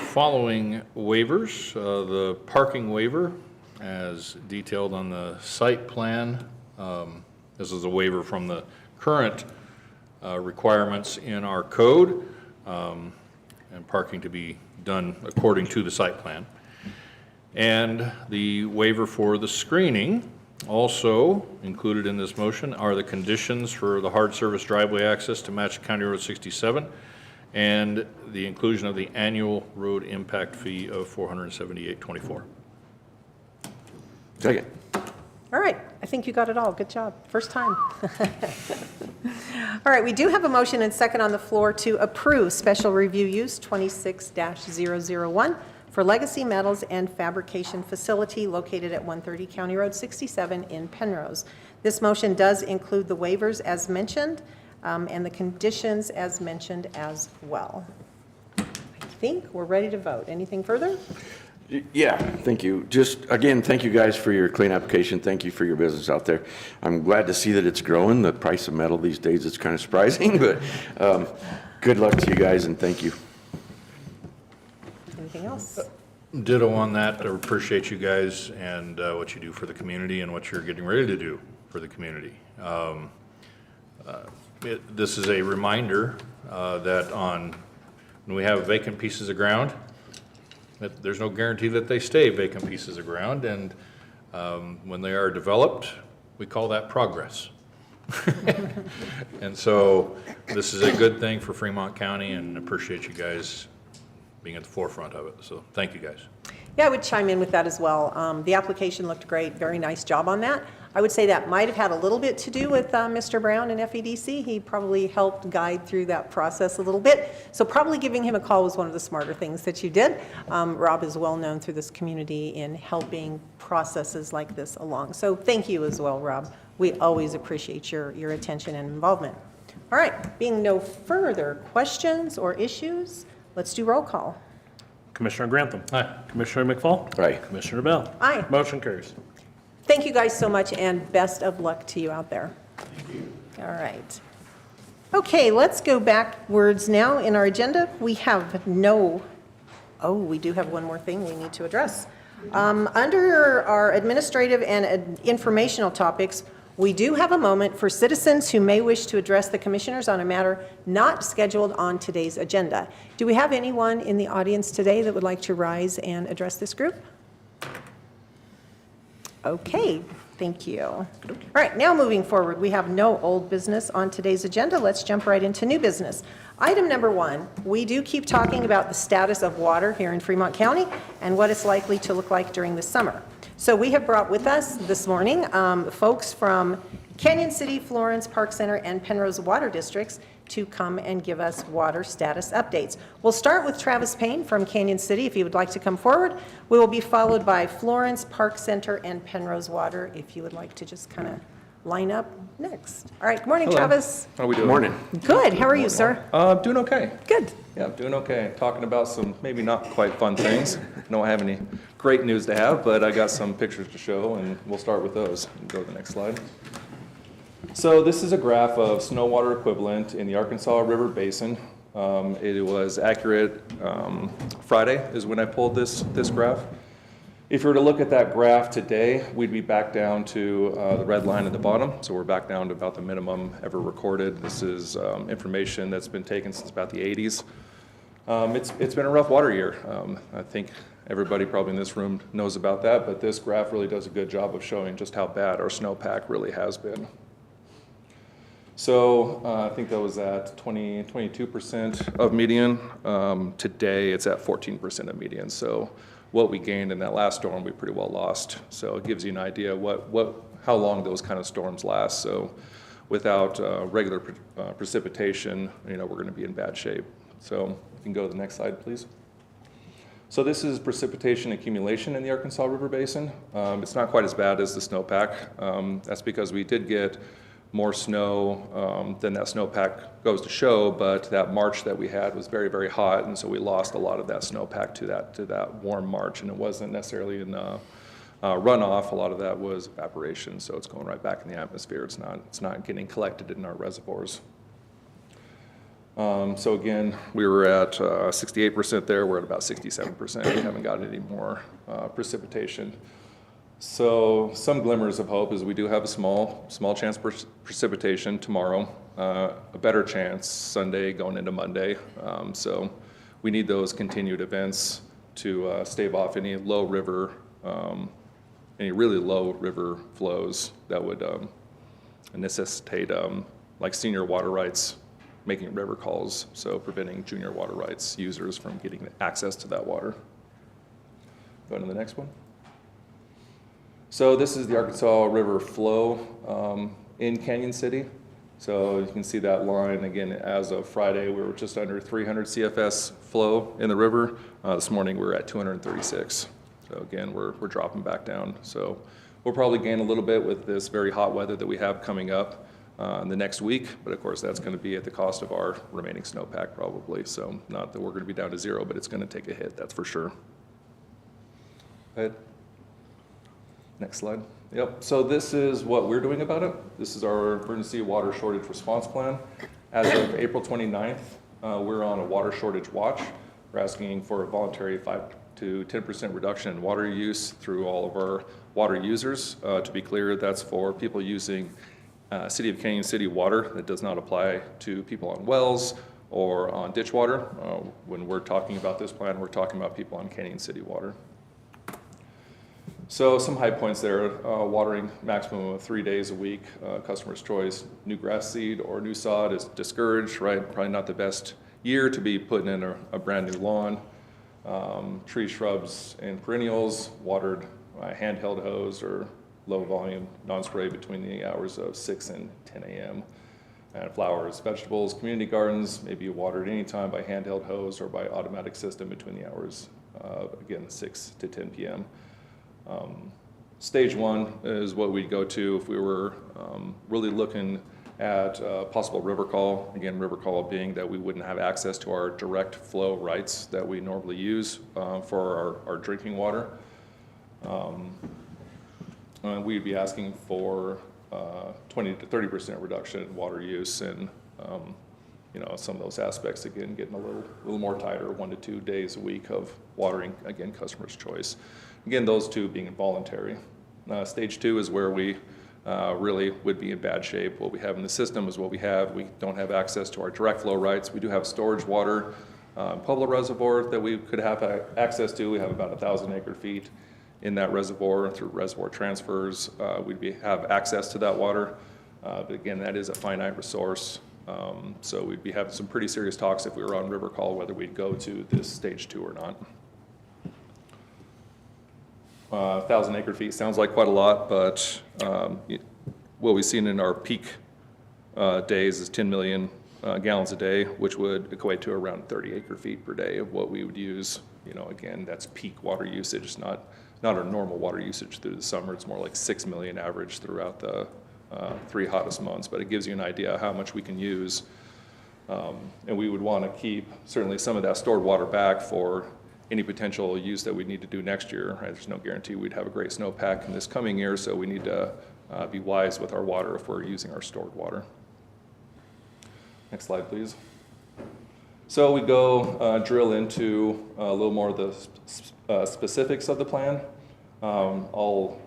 following waivers. The parking waiver as detailed on the site plan. This is a waiver from the current requirements in our code, and parking to be done according to the site plan. And the waiver for the screening. Also included in this motion are the conditions for the hard service driveway access to match County Road 67 and the inclusion of the annual road impact fee of $478.24. Second. All right, I think you got it all. Good job. First time. All right, we do have a motion and second on the floor to approve special review use 26-001 for Legacy Metals and Fabrication Facility located at 130 County Road 67 in Penrose. This motion does include the waivers as mentioned and the conditions as mentioned as well. I think we're ready to vote. Anything further? Yeah, thank you. Just, again, thank you guys for your clean application. Thank you for your business out there. I'm glad to see that it's growing. The price of metal these days is kind of surprising, but good luck to you guys and thank you. Anything else? Ditto on that. I appreciate you guys and what you do for the community and what you're getting ready to do for the community. This is a reminder that when we have vacant pieces of ground, that there's no guarantee that they stay vacant pieces of ground, and when they are developed, we call that progress. And so this is a good thing for Fremont County, and appreciate you guys being at the forefront of it. So thank you guys. Yeah, I would chime in with that as well. The application looked great. Very nice job on that. I would say that might have had a little bit to do with Mr. Brown and FEDC. He probably helped guide through that process a little bit. So probably giving him a call was one of the smarter things that you did. Rob is well known through this community in helping processes like this along. So thank you as well, Rob. We always appreciate your attention and involvement. All right, being no further questions or issues, let's do roll call. Commissioner Grantham. Aye. Commissioner McFall. Aye. Commissioner Bell. Aye. Motion carries. Thank you guys so much, and best of luck to you out there. Thank you. All right. Okay, let's go backwards now in our agenda. We have we do have one more thing we need to address. Under our administrative and informational topics, we do have a moment for citizens who may wish to address the commissioners on a matter not scheduled on today's agenda. Do we have anyone in the audience today that would like to rise and address this group? Okay, thank you. All right, now moving forward, we have no old business on today's agenda. Let's jump right into new business. Item number 1, we do keep talking about the status of water here in Fremont County and what it's likely to look like during the summer. So we have brought with us this morning folks from Canyon City, Florence, Park Center, and Penrose Water Districts to come and give us water status updates. We'll start with Travis Payne from Canyon City, if he would like to come forward. We will be followed by Florence, Park Center, and Penrose Water, if you would like to just kind of line up next. All right, good morning, Hello. Travis. How are we doing? Morning. Good, how are you, sir? Doing okay. Good. Yeah, doing okay. Talking about some maybe not quite fun things. Don't have any great news to have, but I got some pictures to show, and we'll start with those. Go to the next slide. So this is a graph of snow water equivalent in the Arkansas River Basin. It was accurate Friday is when I pulled this graph. If you were to look at that graph today, we'd be back down to the red line at the bottom. So we're back down to about the minimum ever recorded. This is information that's been taken since about the 80s. It's been a rough water year. I think everybody probably in this room knows about that, but this graph really does a good job of showing just how bad our snowpack really has been. So I think that was at 22% of median. Today, it's at 14% of median. So what we gained in that last storm, we pretty well lost. So it gives you an idea how long those kind of storms last. So without regular precipitation, we're going to be in bad shape. So you can go to the next slide, please. So this is precipitation accumulation in the Arkansas River Basin. It's not quite as bad as the snowpack. That's because we did get more snow than that snowpack goes to show, but that March that we had was very, very hot, and so we lost a lot of that snowpack to that warm March, and it wasn't necessarily in runoff. A lot of that was evaporation, so it's going right back in the atmosphere. It's not getting collected in our reservoirs. So again, we were at 68% there. We're at about 67%. We haven't got any more precipitation. So some glimmers of hope is we do have a small chance for precipitation tomorrow, a better chance Sunday going into Monday. So we need those continued events to stave off any really low river flows that would necessitate like senior water rights making river calls, so preventing junior water rights users from getting access to that water. Go to the next one. So this is the Arkansas River flow in Canyon City. So you can see that line again. As of Friday, we were just under 300 CFS flow in the river. This morning we were at 236. So again, we're dropping back down. So we'll probably gain a little bit with this very hot weather that we have coming up in the next week. But of course, that's going to be at the cost of our remaining snowpack probably. So not that we're going to be down to zero, but it's going to take a hit. That's for sure. Go ahead. Next slide. Yep, so this is what we're doing about it. This is our emergency water shortage response plan. As of April 29th, we're on a water shortage watch. We're asking for a voluntary 5 to 10% reduction in water use through all of our water users. To be clear, that's for people using City of Canyon City water. That does not apply to people on wells or on ditch water. When we're talking about this plan, we're talking about people on Canyon City water. So some high points there, watering maximum of 3 days a week, customer's choice, new grass seed or new sod is discouraged, right? Probably not the best year to be putting in a brand new lawn. Tree, shrubs, and perennials watered by handheld hose or low volume non-spray between the hours of 6 and 10 a.m. And flowers, vegetables, community gardens may be watered anytime by handheld hose or by automatic system between the hours of, again, 6 to 10 p.m. Stage 1 is what we'd go to if we were really looking at possible river call. Again, river call being that we wouldn't have access to our direct flow rights that we normally use for our drinking water. We'd be asking for 20 to 30% reduction in water use, and some of those aspects again getting a little more tighter, 1 to 2 days a week of watering, again, customer's choice. Again, those two being voluntary. Stage 2 is where we really would be in bad shape. What we have in the system is what we have. We don't have access to our direct flow rights. We do have storage water, Pueblo Reservoir that we could have access to. We have about 1,000 acre-feet in that reservoir through reservoir transfers. We'd have access to that water. But again, that is a finite resource. So we'd be having some pretty serious talks if we were on river call, whether we'd go to this stage 2 or not. 1,000 acre-feet sounds like quite a lot, but what we've seen in our peak days is 10 million gallons a day, which would equate to around 30 acre-feet per day of what we would use. Again, that's peak water usage. It's not our normal water usage through the summer. It's more like 6 million average throughout the 3 hottest months, but it gives you an idea how much we can use. And we would want to keep certainly some of that stored water back for any potential use that we need to do next year. Right? There's no guarantee we'd have a great snowpack in this coming year, so we need to be wise with our water if we're using our stored water. Next slide, please. So we go drill into a little more of the specifics of the plan. I'll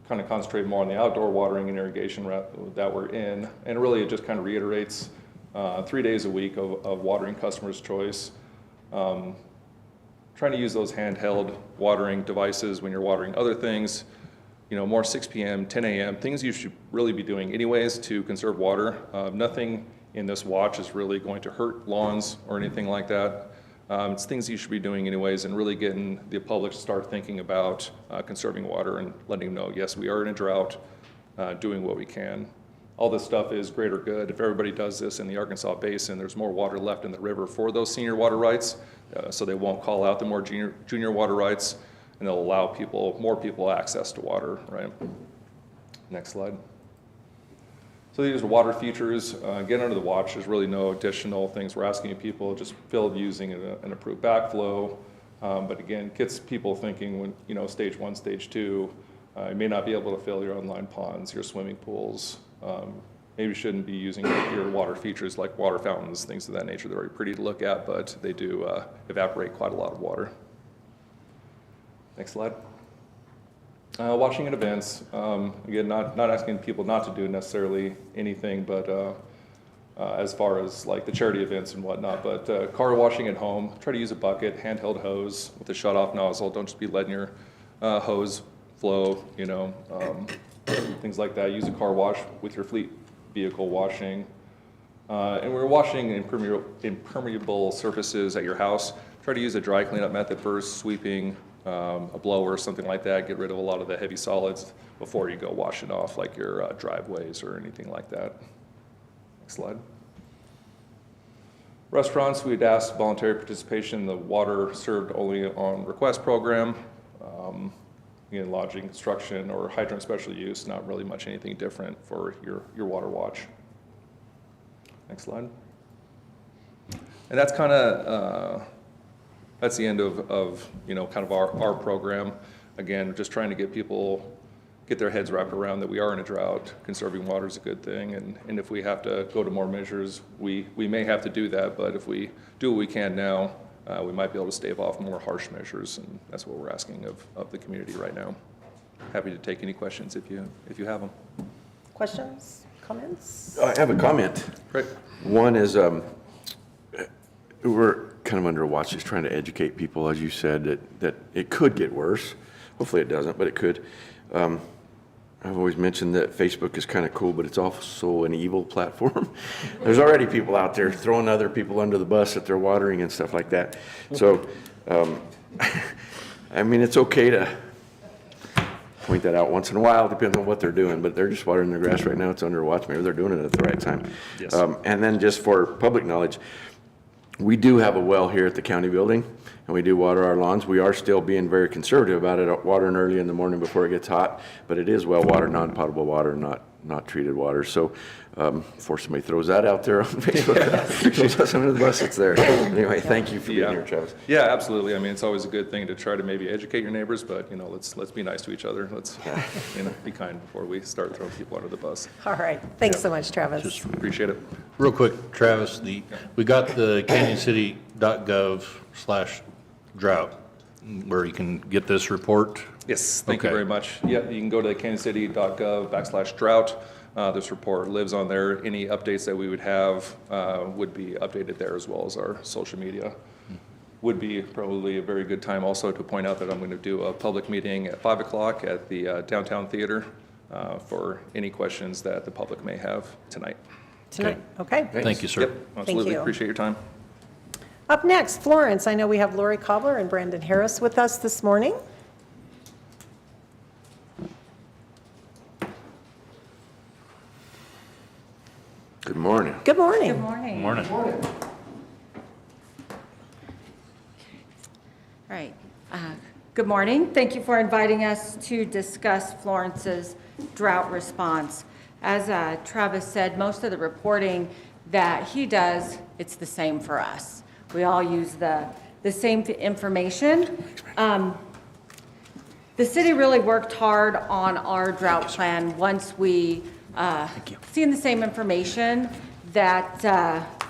kind of concentrate more on the outdoor watering and irrigation that we're in, and really it just kind of reiterates 3 days a week of watering customer's choice. trying to use those handheld watering devices when you're watering other things, more 6 p.m., 10 a.m., things you should really be doing anyways to conserve water. Nothing in this watch is really going to hurt lawns or anything like that. It's things you should be doing anyways, and really getting the public to start thinking about conserving water and letting them know, yes, we are in a drought, doing what we can. All this stuff is greater good. If everybody does this in the Arkansas Basin, there's more water left in the river for those senior water rights, so they won't call out the more junior water rights, and they'll allow more people access to water, right? Next slide. So these are water features. Again, under the watch, there's really no additional things we're asking people, just fill using an approved backflow. But again, gets people thinking when, stage 1, stage 2, you may not be able to fill your online ponds, your swimming pools. Maybe you shouldn't be using your water features like water fountains, things of that nature. They're very pretty to look at, but they do evaporate quite a lot of water. Next slide. Watching at events, again, not asking people not to do necessarily anything, but as far as like the charity events and whatnot, but car washing at home, try to use a bucket, handheld hose with a shut-off nozzle. Don't just be letting your hose flow, things like that. Use a car wash with your fleet vehicle washing. And we're washing impermeable surfaces at your house. Try to use a dry cleanup method first, sweeping, a blower or something like that. Get rid of a lot of the heavy solids before you go wash it off, like your driveways or anything like that. Next slide. Restaurants, we'd ask voluntary participation in the water served only on request program. Again, lodging, construction, or hydrant special use, not really much anything different for your water watch. Next slide. And that's kind of, that's the end of kind of our program. Again, just trying to get people, get their heads wrapped around that we are in a drought. Conserving water is a good thing, and if we have to go to more measures, we may have to do that, but if we do what we can now, we might be able to stave off more harsh measures, and that's what we're asking of the community right now. Happy to take any questions if you have them. Questions, comments? I have a comment. Great. One is, we're kind of under watch, just trying to educate people, as you said, that it could get worse. Hopefully it doesn't, but it could. I've always mentioned that Facebook is kind of cool, but it's also an evil platform. There's already people out there throwing other people under the bus that they're watering and stuff like that. So, I mean, it's okay to point that out once in a while, depends on what they're doing, but they're just watering their grass right now. It's under watch. Maybe they're doing it at the right time. Yes. And then just for public knowledge, we do have a well here at the county building, and we do water our lawns. We are still being very conservative about it, watering early in the morning before it gets hot, but it is well water, non-potable water, not treated water. So before somebody throws that out there on Facebook, she does under the bus, it's there. Anyway, thank you for being here, Travis. Yeah, absolutely. I mean, it's always a good thing to try to maybe educate your neighbors, but let's be nice to each other. Let's be kind before we start throwing people under the bus. All right, thanks so much, Travis. Just Appreciate it. real quick, Travis, we got the canyoncity.gov/drought where you can get this report. Yes, thank you Okay. very much. Yeah, you can go to canyoncity.gov/drought. This report lives on there. Any updates that we would have would be updated there, as well as our social media. Would be probably a very good time also to point out that I'm going to do a public meeting at 5 o'clock at the Downtown Theater for any questions that the public may have tonight. Tonight, okay. Thank you, sir. Yep, absolutely. you. Appreciate your time. Up next, Florence. I know we have Lori Cobbler and Brandon Harris with us this morning. Good morning. Good morning. Good morning. Morning. Right. Good morning. Thank you for inviting us to discuss Florence's drought response. As Travis said, most of the reporting that he does, it's the same for us. We all use the same information. The city really worked hard on our drought plan once we seen the same information that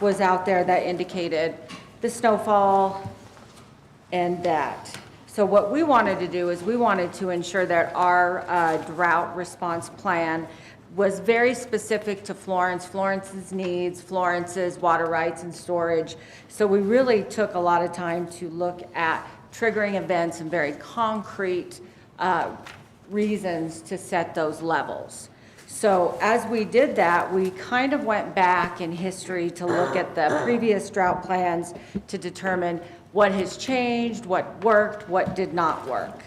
was out there that indicated the snowfall and that. So what we wanted to do is we wanted to ensure that our drought response plan was very specific to Florence's needs, Florence's water rights and storage. So we really took a lot of time to look at triggering events and very concrete reasons to set those levels. So as we did that, we kind of went back in history to look at the previous drought plans to determine what has changed, what worked, what did not work.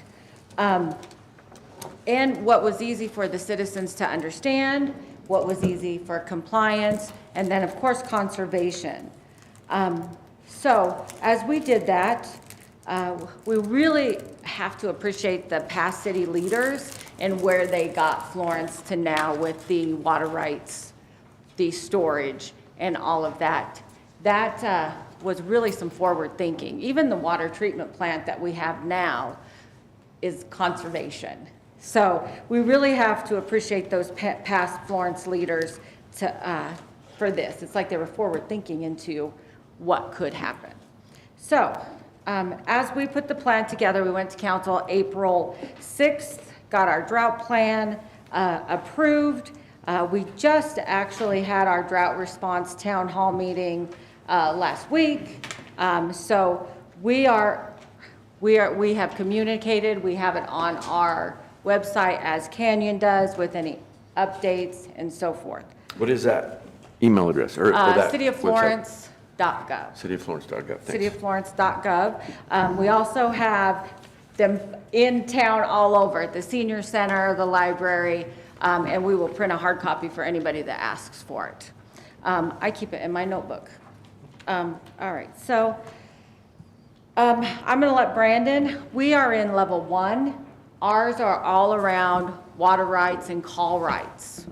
And what was easy for the citizens to understand, what was easy for compliance, and then, of course, conservation. So as we did that, we really have to appreciate the past city leaders and where they got Florence to now with the water rights, the storage, and all of that. That was really some forward thinking. Even the water treatment plant that we have now is conservation. So we really have to appreciate those past Florence leaders for this. It's like they were forward thinking into what could happen. So as we put the plan together, we went to council April 6th, got our drought plan approved. We just actually had our drought response town hall meeting last week. So we have communicated, we have it on our website as Canyon does with any updates and so forth. What is that email address or that cityoflorence.gov. Cityoflorence.gov. Cityoflorence.gov. We also have them in town all over, at the senior center, the library, and we will print a hard copy for anybody that asks for it. I keep it in my notebook. All right, so I'm gonna let Brandon, we are in level 1. Ours are all around water rights and call rights.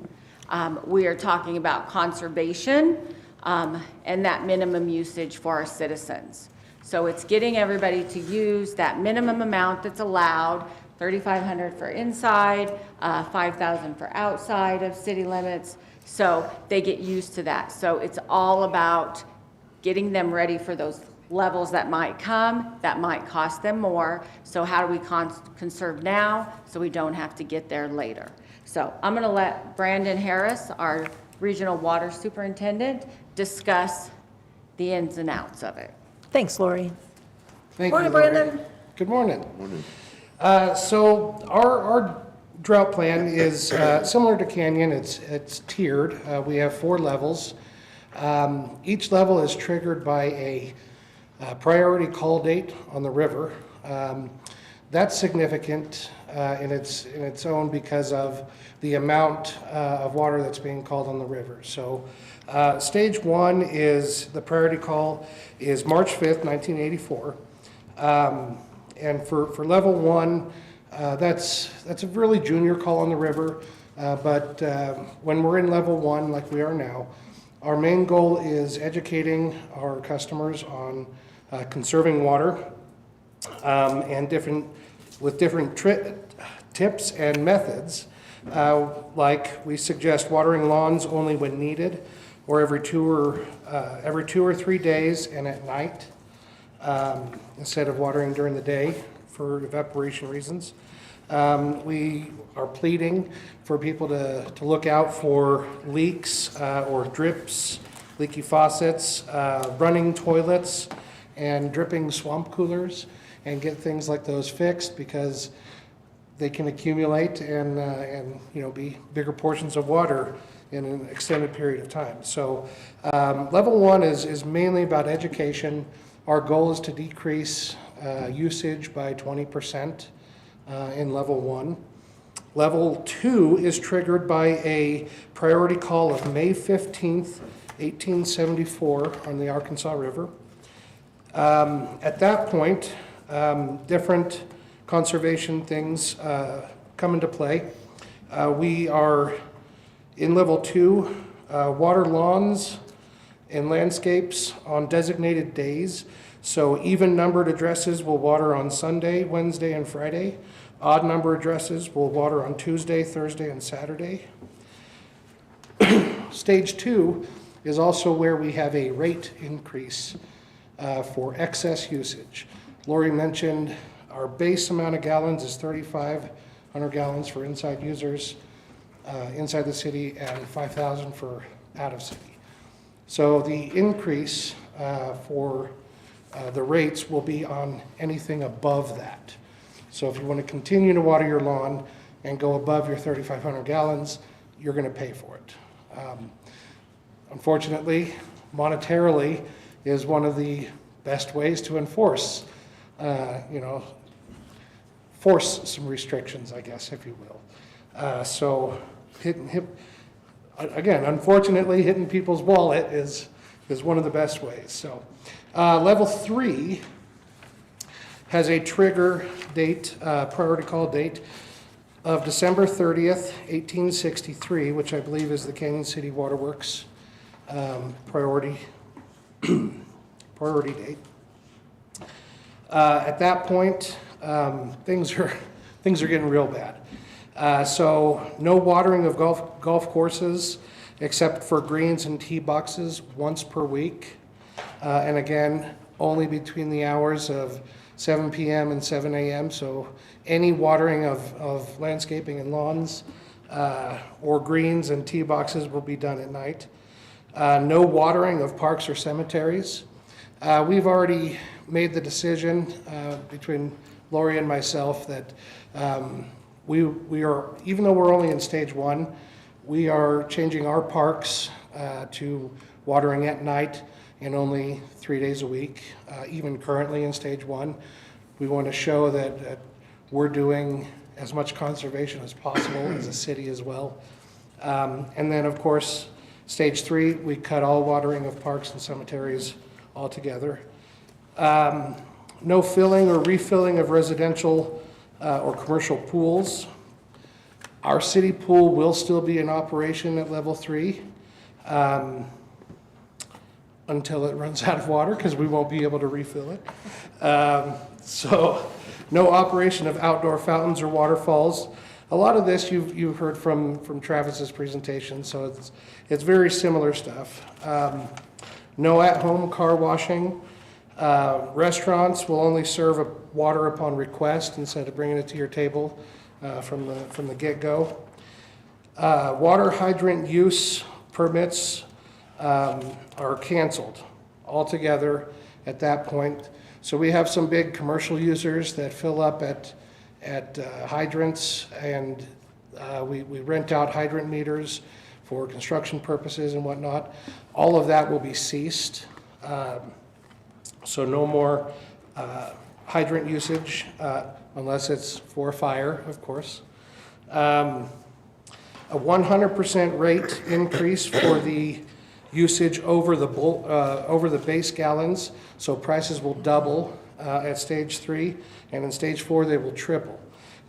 We are talking about conservation and that minimum usage for our citizens. So it's getting everybody to use that minimum amount that's allowed, 3,500 for inside, 5,000 for outside of city limits. So they get used to that. So it's all about getting them ready for those levels that might come, that might cost them more. So how do we conserve now so we don't have to get there later? So I'm going to let Brandon Harris, our regional water superintendent, discuss the ins and outs of it. Thanks, Lori. Thank Morning, you, Lori. Brandon. Good morning. So our drought plan is similar to Canyon. It's tiered. We have 4 levels. Each level is triggered by a priority call date on the river. That's significant in its own because of the amount of water that's being called on the river. So stage 1 is, the priority call is March 5th, 1984. And for level 1, that's a really junior call on the river. But when we're in level 1, like we are now, our main goal is educating our customers on conserving water and with different tips and methods. Like we suggest watering lawns only when needed, or every 2 or 3 days and at night, instead of watering during the day for evaporation reasons. We are pleading for people to look out for leaks or drips, leaky faucets, running toilets, and dripping swamp coolers, and get things like those fixed because they can accumulate and be bigger portions of water in an extended period of time. So level 1 is mainly about education. Our goal is to decrease usage by 20% in level 1. Level 2 is triggered by a priority call of May 15th, 1874 on the Arkansas River. At that point, different conservation things come into play. We are in level 2, water lawns and landscapes on designated days. So even numbered addresses will water on Sunday, Wednesday, and Friday. Odd number addresses will water on Tuesday, Thursday, and Saturday. Stage 2 is also where we have a rate increase for excess usage. Lori mentioned our base amount of gallons is 3,500 gallons for inside users inside the city and 5,000 for out of city. So the increase for The rates will be on anything above that. So if you want to continue to water your lawn and go above your 3,500 gallons, you're going to pay for it. Unfortunately, monetarily is one of the best ways to enforce, force some restrictions, I guess, if you will. Again, unfortunately, hitting people's wallet is one of the best ways. So, level 3 has a trigger date, priority call date of December 30th, 1863, which I believe is the Canyon City Waterworks priority date. At that point, things are getting real bad. So no watering of golf courses except for greens and tee boxes once per week. And again, only between the hours of 7 p.m. and 7 a.m. So any watering of landscaping and lawns or greens and tee boxes will be done at night. No watering of parks or cemeteries. We've already made the decision between Lori and myself that we are, even though we're only in stage 1, we are changing our parks to watering at night and only 3 days a week, even currently in stage 1. We want to show that we're doing as much conservation as possible as a city as well. And then, of course, stage 3, we cut all watering of parks and cemeteries altogether. No filling or refilling of residential or commercial pools. Our city pool will still be in operation at level 3 until it runs out of water, because we won't be able to refill it. So no operation of outdoor fountains or waterfalls. A lot of this you've heard from Travis's presentation, so it's very similar stuff. No at-home car washing. Restaurants will only serve water upon request instead of bringing it to your table from the get-go. Water hydrant use permits are canceled altogether at that point. So we have some big commercial users that fill up at hydrants, and we rent out hydrant meters for construction purposes and whatnot. All of that will be ceased. So no more hydrant usage unless it's for fire, of course. A 100% rate increase for the usage over the base gallons, so prices will double at stage 3, and in stage 4 they will triple.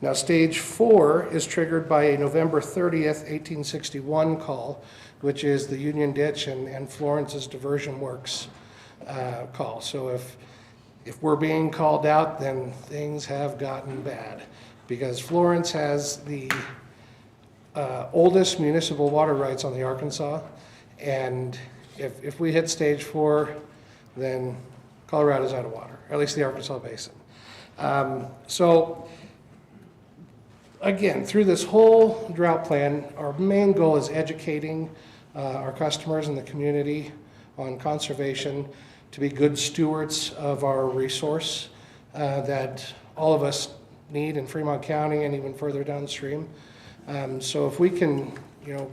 Now stage 4 is triggered by a November 30th, 1861 call, which is the Union Ditch and Florence's diversion works call. So if we're being called out, then things have gotten bad, because Florence has the oldest municipal water rights on the Arkansas, and if we hit stage 4, then Colorado's out of water, or at least the Arkansas Basin. So again, through this whole drought plan, our main goal is educating our customers and the community on conservation, to be good stewards of our resource that all of us need in Fremont County and even further downstream. So if we can,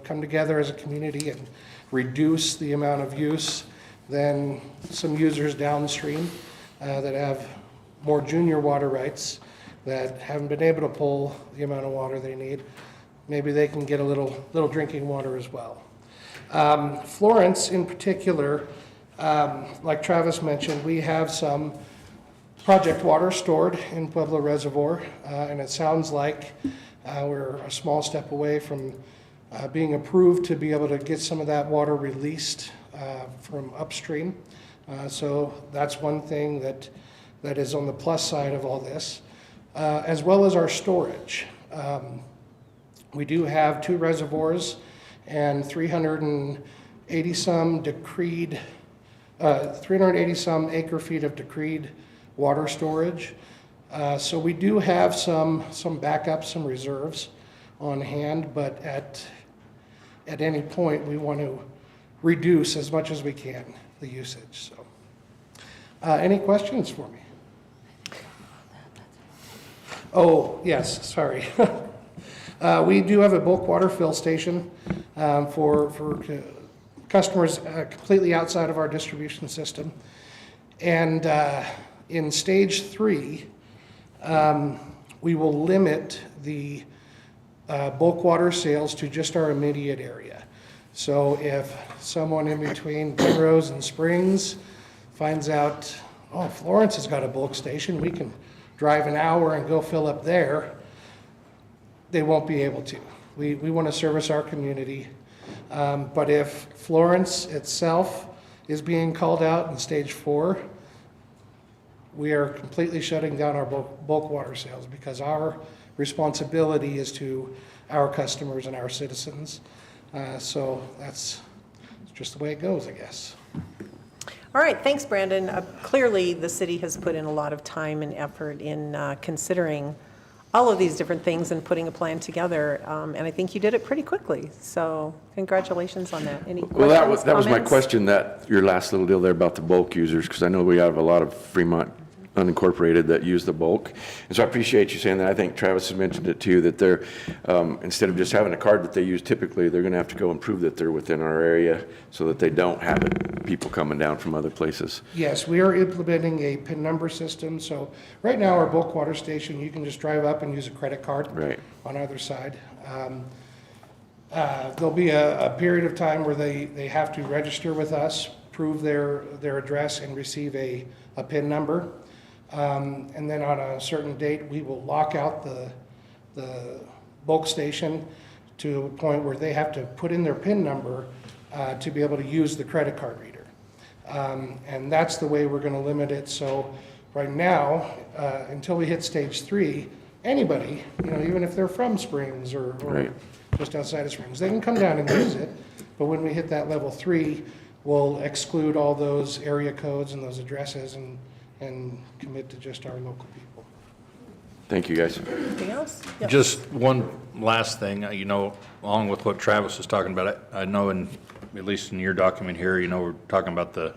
come together as a community and reduce the amount of use, then some users downstream that have more junior water rights that haven't been able to pull the amount of water they need, maybe they can get a little drinking water as well. Florence in particular, like Travis mentioned, we have some project water stored in Pueblo Reservoir, and it sounds like we're a small step away from being approved to be able to get some of that water released from upstream. So that's one thing that is on the plus side of all this, as well as our storage. We do have 2 reservoirs and 380 some acre feet of decreed water storage. So we do have some backups, some reserves on hand, but at any point we want to reduce as much as we can the usage. So Any questions for me? Oh, yes, sorry. We do have a bulk water fill station for customers completely outside of our distribution system. And in stage 3, we will limit the bulk water sales to just our immediate area. So if someone in between Penrose and Springs finds out, oh, Florence has got a bulk station, we can drive an hour and go fill up there, they won't be able to. We want to service our community. But if Florence itself is being called out in stage 4, we are completely shutting down our bulk water sales because our responsibility is to our customers and our citizens. So that's just the way it goes, I guess. All right, thanks, Brandon. Clearly, the city has put in a lot of time and effort in considering all of these different things and putting a plan together, and I think you did it pretty quickly. So congratulations on that. Any questions, Well, that was my comments? question, that your last little deal there about the bulk users, because I know we have a lot of Fremont unincorporated that use the bulk. And so I appreciate you saying that. I think Travis has mentioned it too, that they're, instead of just having a card that they use typically, they're going to have to go and prove that they're within our area so that they don't have people coming down from other places. Yes, we are implementing a PIN number system. So right now, our bulk water station, you can just drive up and use a credit card on either side. There'll be a period of time where they have to register with us, prove their address, and receive a PIN number. And then on a certain date, we will lock out the bulk station to a point where they have to put in their PIN number to be able to use the credit card reader. And that's the way we're going to limit it. So right now, until we hit stage 3, anybody, even if they're from Springs or just outside of Springs, they can come down and use it. But when we hit that level 3, we'll exclude all those area codes and those addresses and commit to just our local people. Thank you, guys. Anything else? Yep. Just one last thing, along with what Travis was talking about, I know at least in your document here, we're talking about the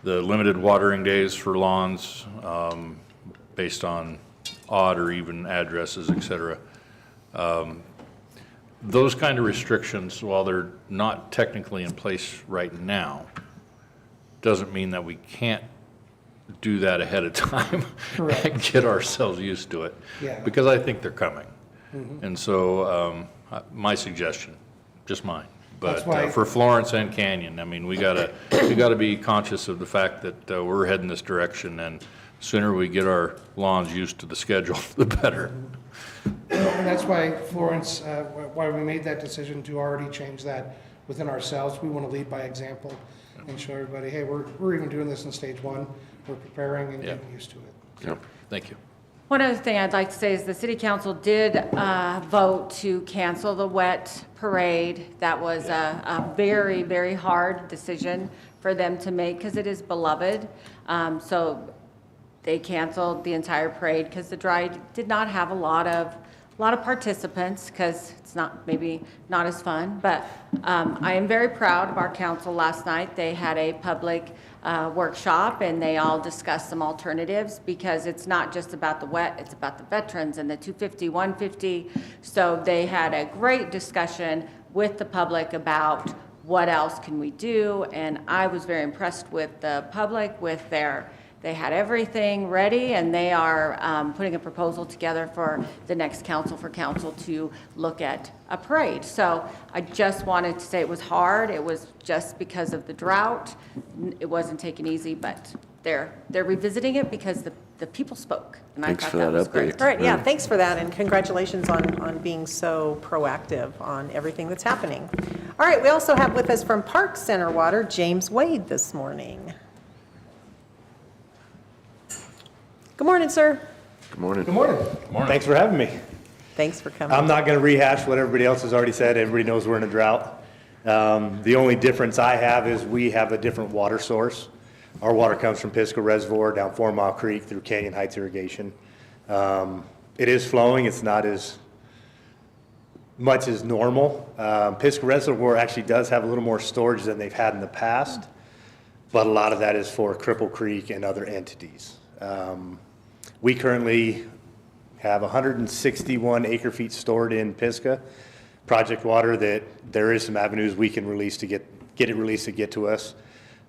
limited watering days for lawns based on odd or even addresses, et cetera. Those kind of restrictions, while they're not technically in place right now, doesn't mean that we can't do that ahead of time and get ourselves used to it. Yeah. Because I think they're coming. And so my suggestion, just mine, but for Florence and Canyon, we gotta be conscious of the fact that we're heading this direction, and the sooner we get our lawns used to the schedule, the better. And that's why Florence, why we made that decision to already change that within ourselves. We want to lead by example and show everybody, hey, we're even doing this in stage 1. We're preparing and getting used to it. Yep. Thank you. One other thing I'd like to say is the city council did vote to cancel the wet parade. That was a very, very hard decision for them to make because it is beloved. So they canceled the entire parade because the dry did not have a lot of participants because it's maybe not as fun. But I am very proud of our council last night. They had a public workshop and they all discussed some alternatives because it's not just about the wet, it's about the veterans and the 250, 150. So they had a great discussion with the public about what else can we do. And I was very impressed with the public with they had everything ready, and they are putting a proposal together for the next council to look at a parade. So I just wanted to say it was hard. It was just because of the drought. It wasn't taken easy, but they're revisiting it because the people spoke, and Thanks I thought for that that was update. great. All right, yeah, thanks for that, and congratulations on being so proactive on everything that's happening. All right, we also have with us from Park Center Water, James Wade this morning. Good morning, sir. Good morning. Good morning. Thanks for having me. Thanks for coming. I'm not going to rehash what everybody else has already said. Everybody knows we're in a drought. The only difference I have is we have a different water source. Our water comes from Pisgah Reservoir down 4 Mile Creek through Canyon Heights Irrigation. It is flowing. It's not as much as normal. Pisgah Reservoir actually does have a little more storage than they've had in the past. but a lot of that is for Cripple Creek and other entities. We currently have 161 acre feet stored in Pisgah, project water that there is some avenues we can release to get it released to get to us.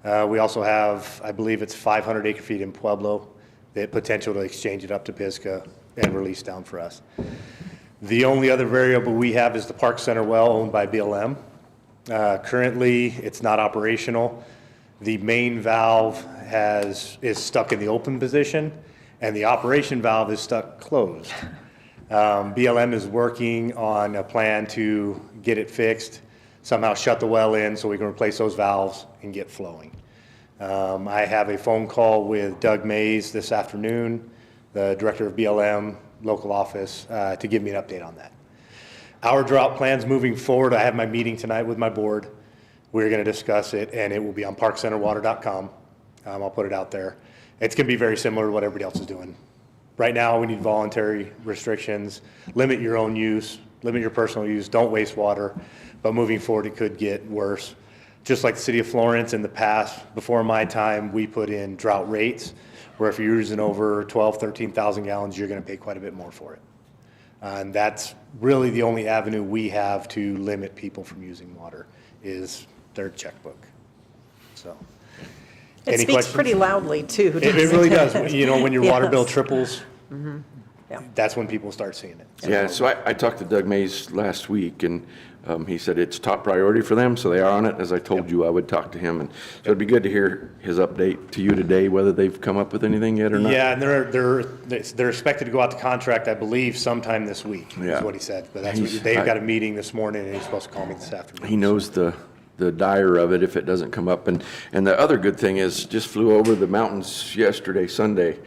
We also have, I believe it's 500 acre feet in Pueblo, that potential to exchange it up to Pisgah and release down for us. The only other variable we have is the Park Center well owned by BLM. Currently, it's not operational. The main valve is stuck in the open position, and the operation valve is stuck closed. BLM is working on a plan to get it fixed, somehow shut the well in so we can replace those valves and get flowing. I have a phone call with Doug Mays this afternoon, the director of BLM local office, to give me an update on that. Our drought plans moving forward, I have my meeting tonight with my board. We're going to discuss it, and it will be on parkcenterwater.com. I'll put it out there. It's going to be very similar to what everybody else is doing. Right now, we need voluntary restrictions, limit your own use, limit your personal use, don't waste water, but moving forward, it could get worse. Just like the city of Florence in the past, before my time, we put in drought rates, where if you're using over 12, 13,000 gallons, you're going to pay quite a bit more for it. And that's really the only avenue we have to limit people from using water is their checkbook. So, It any speaks questions? pretty loudly, too. It really does. doesn't You know, when your water Yes. bill triples, Yeah. that's when people start seeing it. Yeah, so I talked to Doug Mays last week, and he said it's top priority for them, so they are on it. As I told you, I would talk to him, and so it'd be good to hear his update to you today, whether they've come up with anything yet or not. Yeah, and they're expected to go out to contract, I believe, sometime this week, is Yeah. what he said. But He's- they've got a meeting this morning, and he's supposed to call me this afternoon. He knows the dire of it if it doesn't come up. And the other good thing is, just flew over the mountains yesterday, Sunday,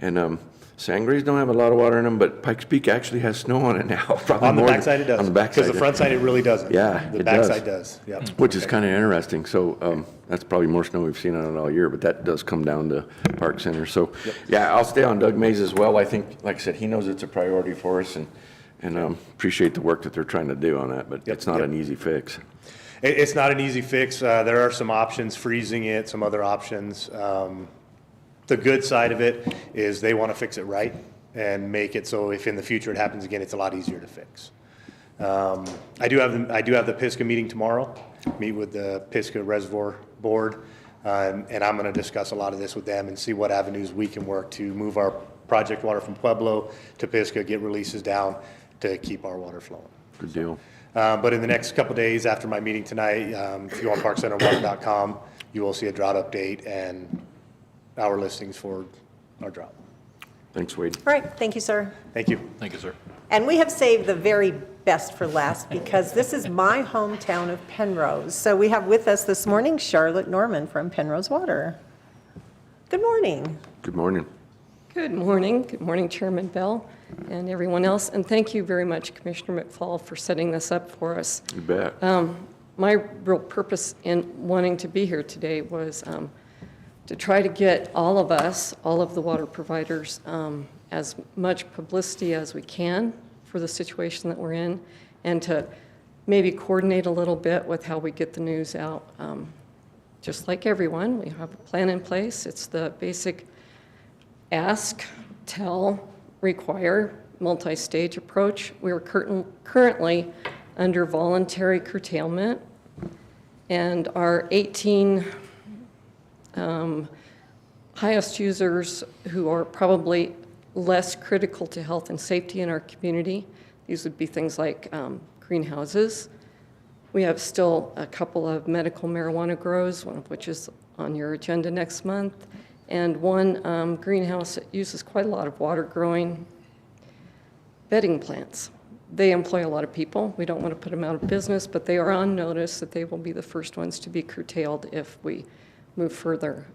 and Sangres don't have a lot of water in them, but Pikes Peak actually has snow on it now. Probably On the more than- backside, it does. On the backside. Because the front side, it really doesn't. Yeah, The it does. backside does, yep. Which is kind of interesting. So that's probably more snow we've seen on it all year, but that does come down to Park Center. So, yeah, I'll stay on Doug Mays as well. I think, like I said, he knows it's a priority for us, and appreciate the work that they're trying to do on that, but it's not an easy fix. It's not an easy fix. There are some options, freezing it, some other options. The good side of it is they want to fix it right and make it so if in the future it happens again, it's a lot easier to fix. I do have the Pisgah meeting tomorrow, meet with the Pisgah Reservoir Board, and I'm going to discuss a lot of this with them and see what avenues we can work to move our project water from Pueblo to Pisgah, get releases down to keep our water flowing. Good deal. But in the next couple days after my meeting tonight, if you go on parkcenterwater.com, you will see a drought update and our listings for our drought. Thanks, Wade. All right, thank you, sir. Thank you. Thank you, sir. And we have saved the very best for last because this is my hometown of Penrose. So we have with us this morning Charlotte Norman from Penrose Water. Good morning. Good morning. Good morning. Good morning, Chairman Bell and everyone else. And thank you very much, Commissioner McFall, for setting this up for us. You bet. My real purpose in wanting to be here today was to try to get all of us, all of the water providers, as much publicity as we can for the situation that we're in, and to maybe coordinate a little bit with how we get the news out. Just like everyone, we have a plan in place. It's the basic ask, tell, require, multi-stage approach. We are currently under voluntary curtailment, and our 18 highest users who are probably less critical to health and safety in our community, these would be things like greenhouses. We have still a couple of medical marijuana grows, one of which is on your agenda next month, and one greenhouse that uses quite a lot of water growing bedding plants. They employ a lot of people. We don't want to put them out of business, but they are on notice that they will be the first ones to be curtailed if we move further.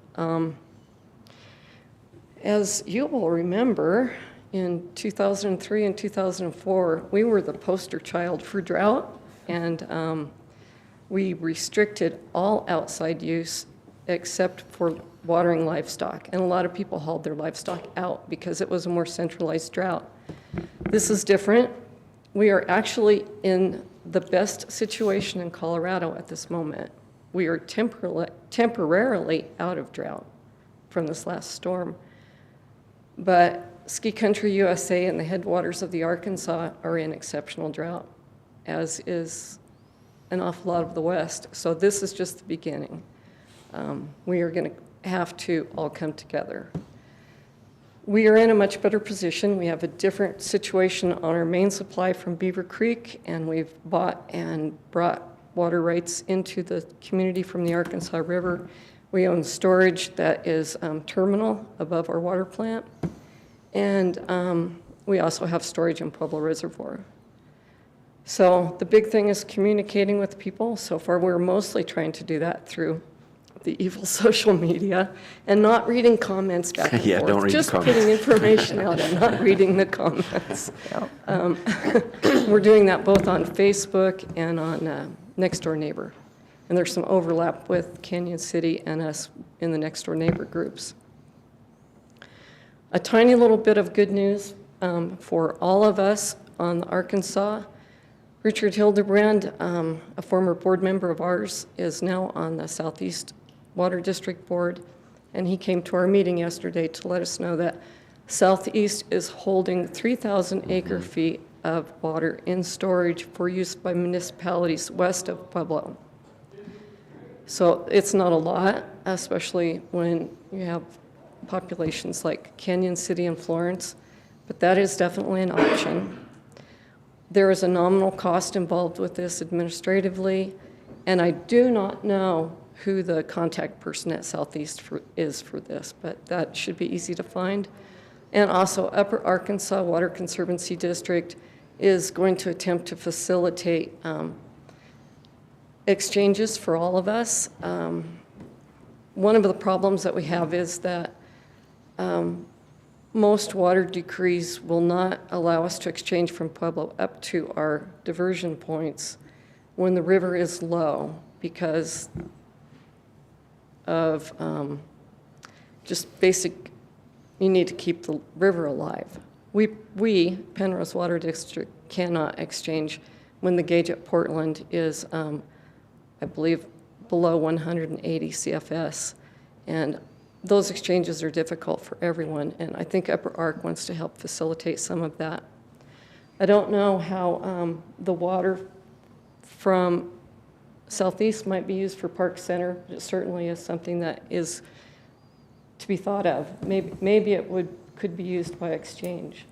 As you will remember, in 2003 and 2004, we were the poster child for drought, and we restricted all outside use except for watering livestock. And a lot of people hauled their livestock out because it was a more centralized drought. This is different. We are actually in the best situation in Colorado at this moment. we are temporarily out of drought from this last storm. But Ski Country USA and the headwaters of the Arkansas are in exceptional drought, as is an awful lot of the West. So this is just the beginning. We are going to have to all come together. We are in a much better position. We have a different situation on our main supply from Beaver Creek, and we've bought and brought water rights into the community from the Arkansas River. We own storage that is terminal above our water plant, and we also have storage in Pueblo Reservoir. So the big thing is communicating with people. So far, we're mostly trying to do that through the evil social media and not reading comments back and Yeah, forth. don't read the Just comments. putting information out and not reading the comments. We're doing that both on Facebook and on Next Door Neighbor. And there's some overlap with Canyon City and us in the Next Door Neighbor groups. A tiny little bit of good news for all of us on Arkansas. Richard Hildebrand, a former board member of ours, is now on the Southeast Water District Board, and he came to our meeting yesterday to let us know that Southeast is holding 3,000 acre-feet of water in storage for use by municipalities west of Pueblo. So it's not a lot, especially when you have populations like Canyon City and Florence, but that is definitely an option. There is a nominal cost involved with this administratively, and I do not know who the contact person at Southeast is for this, but that should be easy to find. And also, Upper Arkansas Water Conservancy District is going to attempt to facilitate exchanges for all of us. One of the problems that we have is that most water decrees will not allow us to exchange from Pueblo up to our diversion points when the river is low because of just basic, you need to keep the river alive. We, Penrose Water District, cannot exchange when the gauge at Portland is, I believe, below 180 CFS. And those exchanges are difficult for everyone, and I think Upper Ark wants to help facilitate some of that. I don't know how the water from Southeast might be used for Park Center, but it certainly is something that is to be thought of. Maybe it could be used by exchange.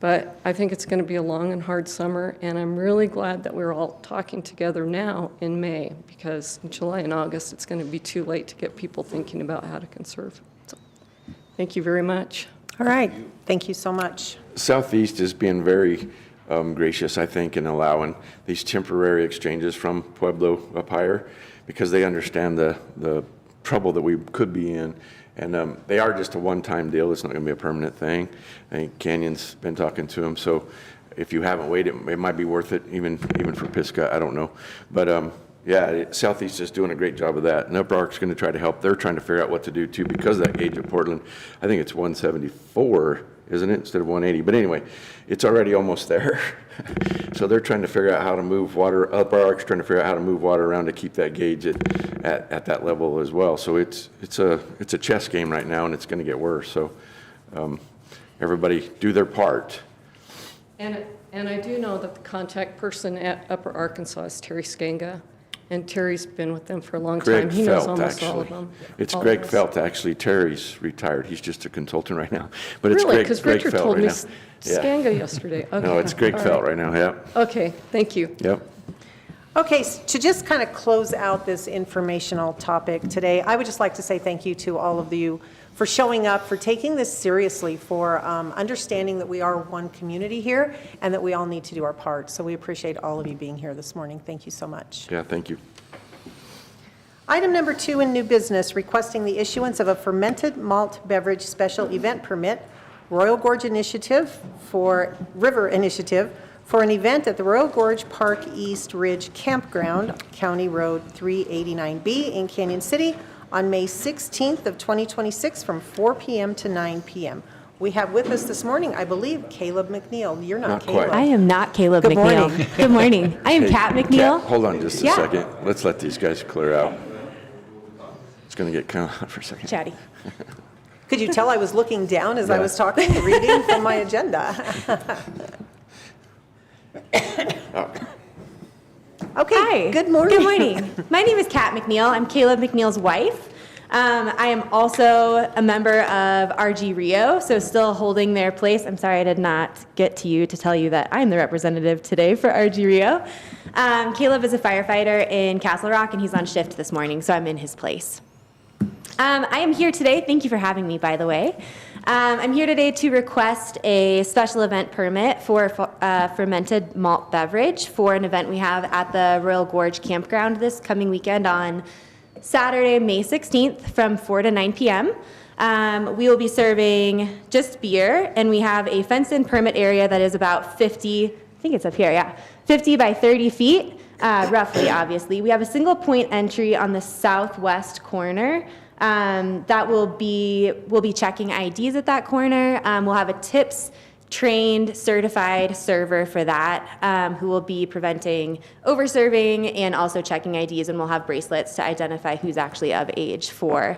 But I think it's going to be a long and hard summer, and I'm really glad that we're all talking together now in May, because in July and August, it's going to be too late to get people thinking about how to conserve. So, thank you very much. All right, thank you so much. Southeast is being very gracious, I think, in allowing these temporary exchanges from Pueblo up higher because they understand the trouble that we could be in. And they are just a one-time deal. It's not going to be a permanent thing. I think Canyon's been talking to them. So if you haven't waited, it might be worth it, even for Pisgah. I don't know. But yeah, Southeast is doing a great job of that. And Upper Ark's going to try to help. They're trying to figure out what to do, too, because of that gauge at Portland. I think it's 174, isn't it, instead of 180. But anyway, it's already almost there. So they're trying to figure out how to move water. Upper Ark's trying to figure out how to move water around to keep that gauge at that level as well. So it's a chess game right now, and it's going to get worse. So everybody do their part. And I do know that the contact person at Upper Arkansas is Terry Skanga, and Terry's been with them for a long time. He knows almost all of them. It's Greg Felt, actually. Terry's retired. He's just a consultant right now. But it's really? Greg Because Greg Richard Felt told right me now. Skanga yesterday. Okay. No, it's Greg All Felt right now, yeah. Okay, thank you. Yep. Okay, to just kind of close out this informational topic today, I would just like to say thank you to all of you for showing up, for taking this seriously, for understanding that we are one community here and that we all need to do our part. So we appreciate all of you being here this morning. Thank you so much. Yeah, thank you. Item number 2 in new business, requesting the issuance of a fermented malt beverage special event permit, Royal Gorge Initiative for River Initiative, for an event at the Royal Gorge Park East Ridge Campground, County Road 389B in Canyon City on May 16th of 2026 from 4 p.m. to 9 p.m. We have with us this morning, I believe, Caleb McNeil. You're not Not Caleb. quite. I am not Caleb Good McNeil. morning. Good morning. I am Hey, Kat McNeil. Hold on just a Yeah. second. Let's let these guys clear out. It's going to get kind of hot for a second. Chatty. Could you tell I was looking down as I Yeah. was talking, reading from my agenda? Okay, Hi. good morning. Good morning. My name is Kat McNeil. I'm Caleb McNeil's wife. I am also a member of RG Rio, so still holding their place. I'm sorry I did not get to you to tell you that I'm the representative today for RG Rio. Caleb is a firefighter in Castle Rock, and he's on shift this morning, so I'm in his place. I am here today, thank you for having me, by the way. I'm here today to request a special event permit for fermented malt beverage for an event we have at the Royal Gorge Campground this coming weekend on Saturday, May 16th from 4 to 9 p.m. We will be serving just beer, and we have a fenced-in permit area that is about 50, I think it's up here, yeah, 50 by 30 feet, roughly, obviously. We have a single point entry on the southwest corner. That we'll be checking IDs at that corner. We'll have a TIPS trained, certified server for that, who will be preventing over-serving and also checking IDs, and we'll have bracelets to identify who's actually of age for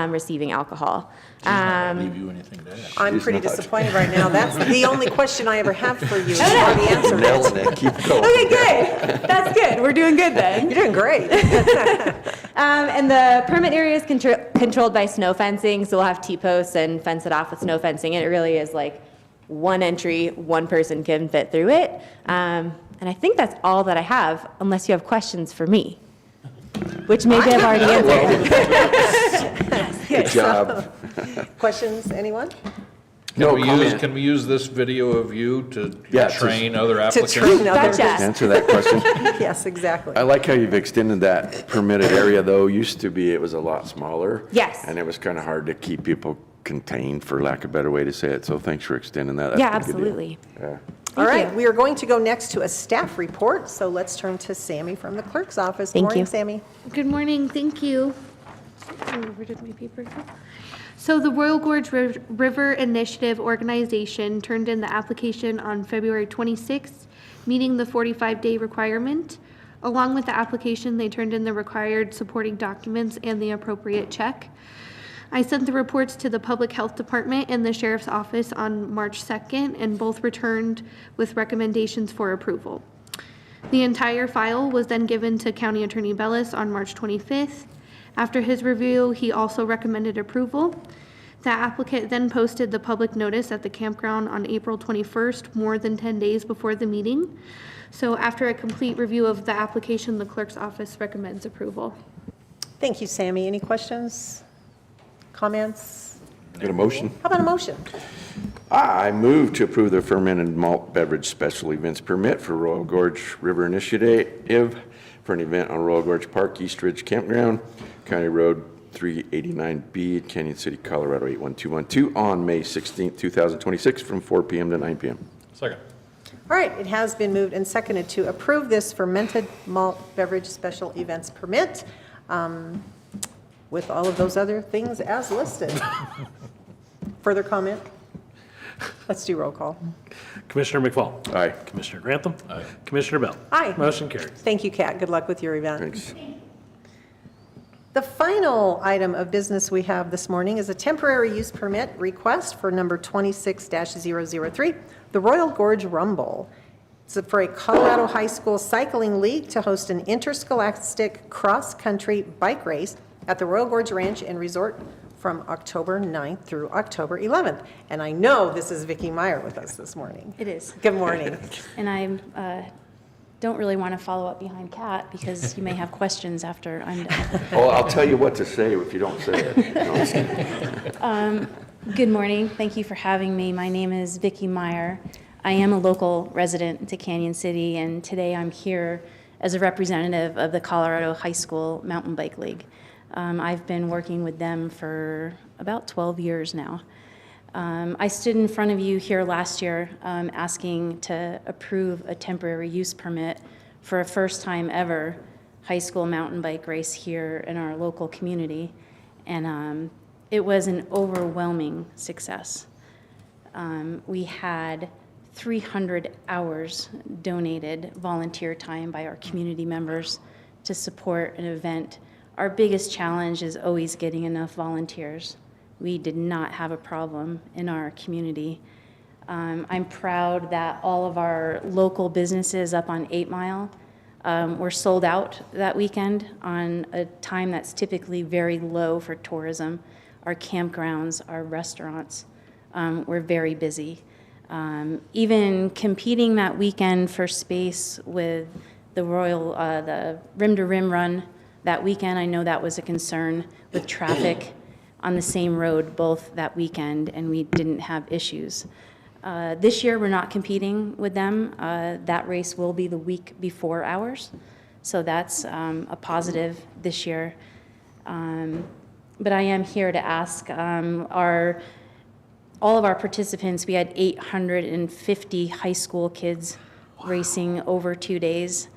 receiving alcohol. Leave you anything to add? I'm pretty disappointed right now. That's the only question I ever have for you. You Oh, no. already answered Nailing it. it. Keep going. Okay, good. That's good. We're doing good then. You're doing great. And the permit area is controlled by snow fencing, so we'll have T-posts and fence it off with snow fencing, and it really is like one entry, one person can fit through it. And I think that's all that I have, unless you have questions for me, which maybe I've already answered. Good job. Questions, anyone? No comment. Can we use this video of you to Yeah, train other To applicants? train others. Gotcha. Answer that question. Yes, exactly. I like how you've extended that permitted area, though. Used to be, it was a lot smaller. Yes. And it was kind of hard to keep people contained, for lack of a better way to say it. So thanks for extending that. That's Yeah, a good deal. absolutely. Yeah. All right, you. we are going to go next to a staff report, so let's turn to Sammy from the clerk's office. Thank Morning, you. Sammy. Good morning, thank you. Oh, where did my paper go? So the Royal Gorge River Initiative Organization turned in the application on February 26th, meeting the 45-day requirement. Along with the application, they turned in the required supporting documents and the appropriate check. I sent the reports to the Public Health Department and the Sheriff's Office on March 2nd, and both returned with recommendations for approval. The entire file was then given to County Attorney Bellis on March 25th. After his review, he also recommended approval. The applicant then posted the public notice at the campground on April 21st, more than 10 days before the meeting. So after a complete review of the application, the clerk's office recommends approval. Thank you, Sammy. Any questions, comments? Got a motion? How about a motion? I move to approve the fermented malt beverage special events permit for Royal Gorge River Initiative for an event on Royal Gorge Park, East Ridge Campground, County Road 389B, Canyon City, Colorado 81212, on May 16th, 2026, from 4 p.m. to 9 p.m. Second. All right, it has been moved and seconded to approve this fermented malt beverage special events permit with all of those other things as listed. Further comment? Let's do roll call. Commissioner McFall. Aye. Commissioner Grantham. Aye. Commissioner Bell. Aye. Motion carries. Thank you, Kat. Good luck with your event. Thanks. The final item of business we have this morning is a temporary use permit request for number 26-003, the Royal Gorge Rumble. It's for a Colorado High School Cycling League to host an interscholastic cross-country bike race at the Royal Gorge Ranch and Resort from October 9th through October 11th. And I know this is Vicki Meyer with us this morning. It is. Good morning. And I don't really want to follow up behind Kat because you may have questions after I'm done. Well, I'll tell you what to say if you don't say it. No, I'm just kidding. Good morning. Thank you for having me. My name is Vicki Meyer. I am a local resident to Canyon City, and today I'm here as a representative of the Colorado High School Mountain Bike League. I've been working with them for about 12 years now. I stood in front of you here last year asking to approve a temporary use permit for a first-time ever high school mountain bike race here in our local community, and it was an overwhelming success. We had 300 hours donated volunteer time by our community members to support an event. Our biggest challenge is always getting enough volunteers. We did not have a problem in our community. I'm proud that all of our local businesses up on 8 Mile were sold out that weekend on a time that's typically very low for tourism. Our campgrounds, our restaurants were very busy. Even competing that weekend for space with the the Rim to Rim run that weekend, I know that was a concern with traffic on the same road both that weekend, and we didn't have issues. This year, we're not competing with them. That race will be the week before ours, so that's a positive this year. But I am here to ask all of our participants. We had 850 high school kids racing over 2 days.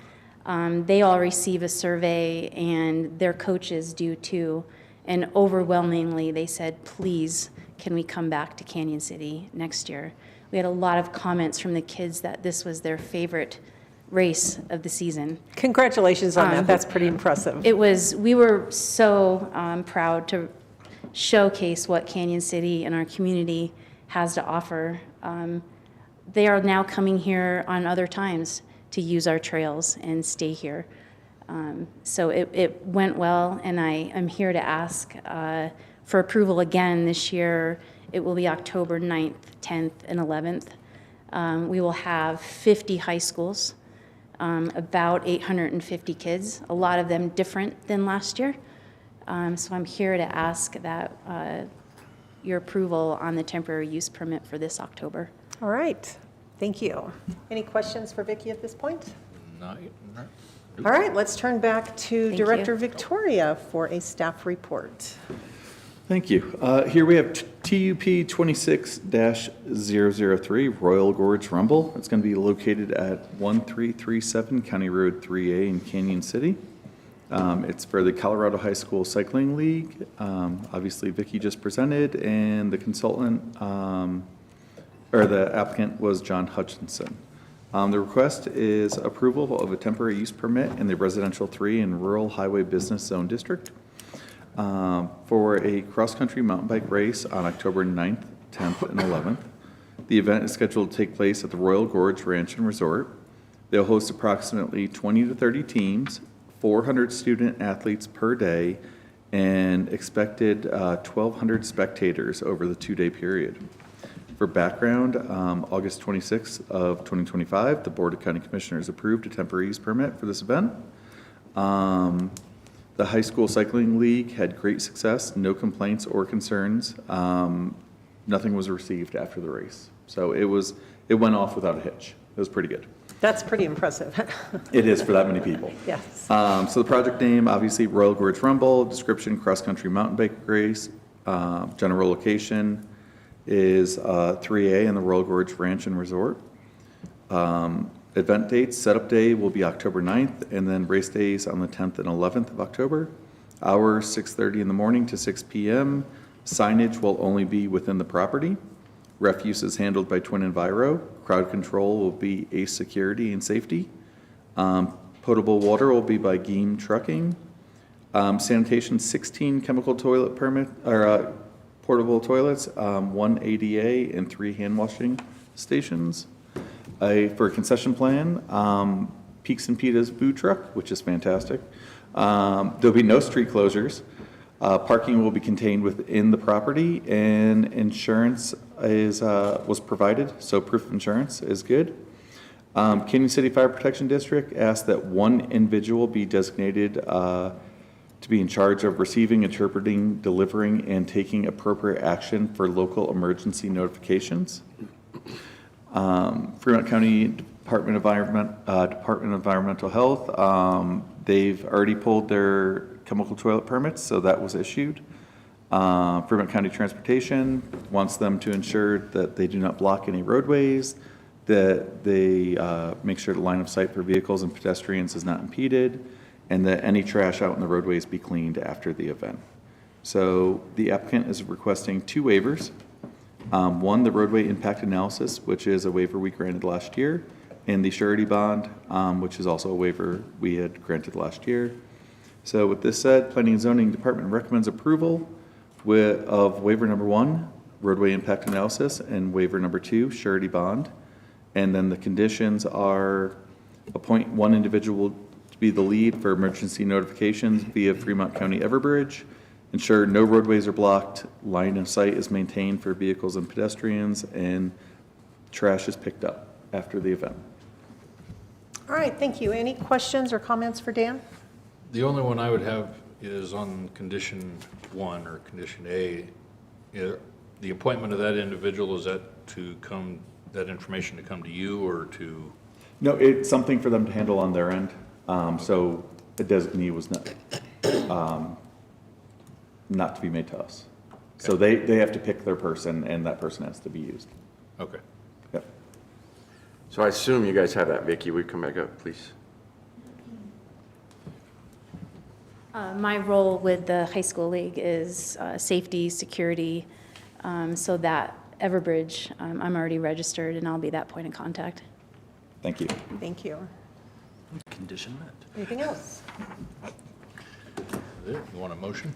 They all receive a survey, and their coaches do too. And overwhelmingly, they said, please, can we come back to Canyon City next year? We had a lot of comments from the kids that this was their favorite race of the season. Congratulations on that. That's pretty impressive. We were so proud to showcase what Canyon City and our community has to offer. They are now coming here on other times to use our trails and stay here. So it went well, and I am here to ask for approval again this year. It will be October 9th, 10th, and 11th. We will have 50 high schools, about 850 kids, a lot of them different than last year. So I'm here to ask that your approval on the temporary use permit for this October. All right, thank you. Any questions for Vicki at this point? Not. All right, let's turn back to Thank Director you. Victoria for a staff report. Thank you. Here we have TUP 26-003 Royal Gorge Rumble. It's going to be located at 1337 County Road 3A in Canyon City. It's for the Colorado High School Cycling League. Obviously, Vicki just presented, and the consultant, or the applicant was John Hutchinson. The request is approval of a temporary use permit in the Residential 3 and Rural Highway Business Zone District for a cross-country mountain bike race on October 9th, 10th, and 11th. The event is scheduled to take place at the Royal Gorge Ranch and Resort. They'll host approximately 20 to 30 teams, 400 student athletes per day, and expected 1,200 spectators over the 2-day period. For background, August 26th of 2025, the Board of County Commissioners approved a temporary use permit for this event. The High School Cycling League had great success, no complaints or concerns. Nothing was received after the race. So it went off without a hitch. It was pretty good. That's pretty impressive. It is for that many people. Yes. So the project name, obviously Royal Gorge Rumble, description, cross-country mountain bike race, general location is 3A in the Royal Gorge Ranch and Resort. Event dates, setup day will be October 9th, and then race days on the 10th and 11th of October. Hours, 6:30 in the morning to 6 p.m. Signage will only be within the property. Refuse is handled by Twin Enviro. Crowd control will be Ace Security and Safety. Potable water will be by Geem Trucking. Sanitation, 16 chemical toilet portable toilets, 1 ADA, and 3 hand washing stations. For a concession plan, Peaks and Pita's food truck, which is fantastic. There'll be no street closures. Parking will be contained within the property, and insurance was provided, so proof of insurance is good. Canyon City Fire Protection District asked that one individual be designated to be in charge of receiving, interpreting, delivering, and taking appropriate action for local emergency notifications. Fremont County Department of Environmental Health, they've already pulled their chemical toilet permits, so that was issued. Fremont County Transportation wants them to ensure that they do not block any roadways, that they make sure the line of sight for vehicles and pedestrians is not impeded, and that any trash out in the roadways be cleaned after the event. So the applicant is requesting 2 waivers. One, the roadway impact analysis, which is a waiver we granted last year, and the surety bond, which is also a waiver we had granted last year. So with this said, Planning and Zoning Department recommends approval of waiver number 1, roadway impact analysis, and waiver number 2, surety bond. And then the conditions are appoint one individual to be the lead for emergency notifications via Fremont County Everbridge, ensure no roadways are blocked, line of sight is maintained for vehicles and pedestrians, and trash is picked up after the event. All right, thank you. Any questions or comments for Dan? The only one I would have is on condition 1 or condition A. The appointment of that individual, is that to come, that information to come to you or to? No, it's something for them to handle on their end. So the designee was not to be made to us. So they have to pick their person, and that person has to be used. Okay. Yep. So I assume you guys have that, Vicki. Will you come back up, please? My role with the high school league is safety, security, so that Everbridge, I'm already registered, and I'll be that point of contact. Thank you. Thank you. Condition met. Anything else? You want a motion?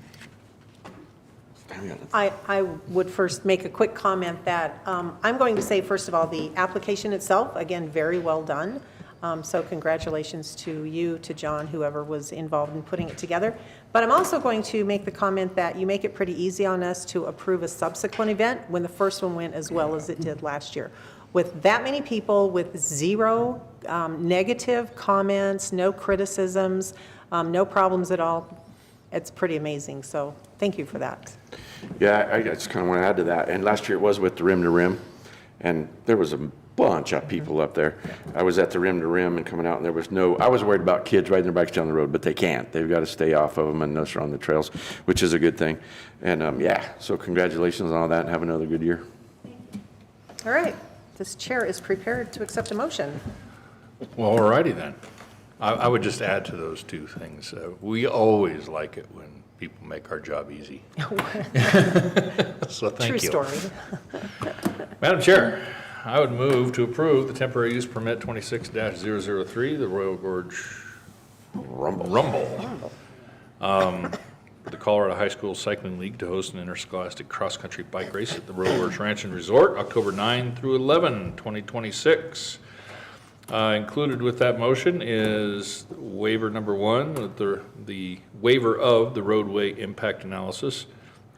I would first make a quick comment that I'm going to say, first of all, the application itself, again, very well done. So congratulations to you, to John, whoever was involved in putting it together. But I'm also going to make the comment that you make it pretty easy on us to approve a subsequent event when the first one went as well as it did last year. With that many people, with zero negative comments, no criticisms, no problems at all, it's pretty amazing. So thank you for that. Yeah, I just kind of want to add to that. And last year it was with the Rim to Rim, and there was a bunch of people up there. I was at the Rim to Rim and coming out, and there was no, I was worried about kids riding their bikes down the road, but they can't. They've got to stay off of them and us are on the trails, which is a good thing. And yeah, so congratulations on all that and have another good year. All right, this chair is prepared to accept a motion. Well, all righty then. I would just add to those two things. We always like it when people make our job easy. So thank you. True story. Madam Chair, I would move to approve the temporary use permit 26-003, the Royal Gorge Rumble. The Colorado High School Cycling League to host an interscholastic cross-country bike race at the Royal Gorge Ranch and Resort, October 9 through 11, 2026. Included with that motion is waiver number 1, the waiver of the roadway impact analysis,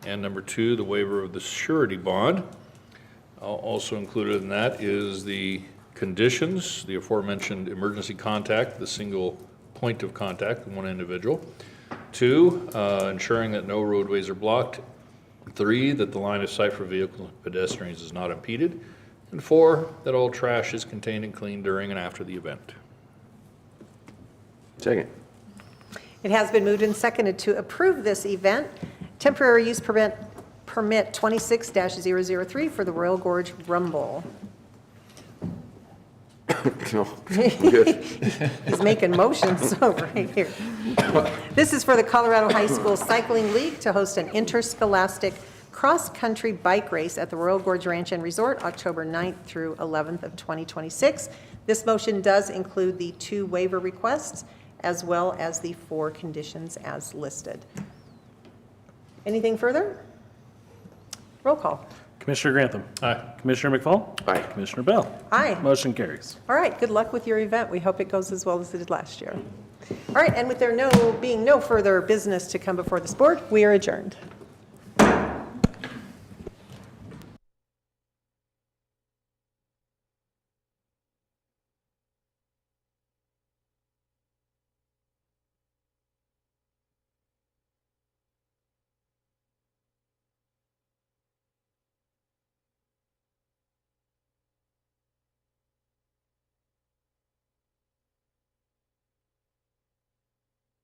and number 2, the waiver of the surety bond. Also included in that is the conditions, the aforementioned emergency contact, the single point of contact with one individual. 2, ensuring that no roadways are blocked. 3, that the line of sight for vehicles and pedestrians is not impeded. And 4, that all trash is contained and cleaned during and after the event. Second. It has been moved and seconded to approve this event, temporary use permit 26-003 for the Royal Gorge Rumble. No, good. He's making motions over here. This is for the Colorado High School Cycling League to host an interscholastic cross-country bike race at the Royal Gorge Ranch and Resort, October 9th through 11th of 2026. This motion does include the 2 waiver requests as well as the 4 conditions as listed. Anything further? Roll call. Commissioner Grantham. Aye. Commissioner McFall. Aye. Commissioner Bell. Aye. Motion carries. All right, good luck with your event. We hope it goes as well as it did last year. All right, and with there being no further business to come before this board, we are adjourned.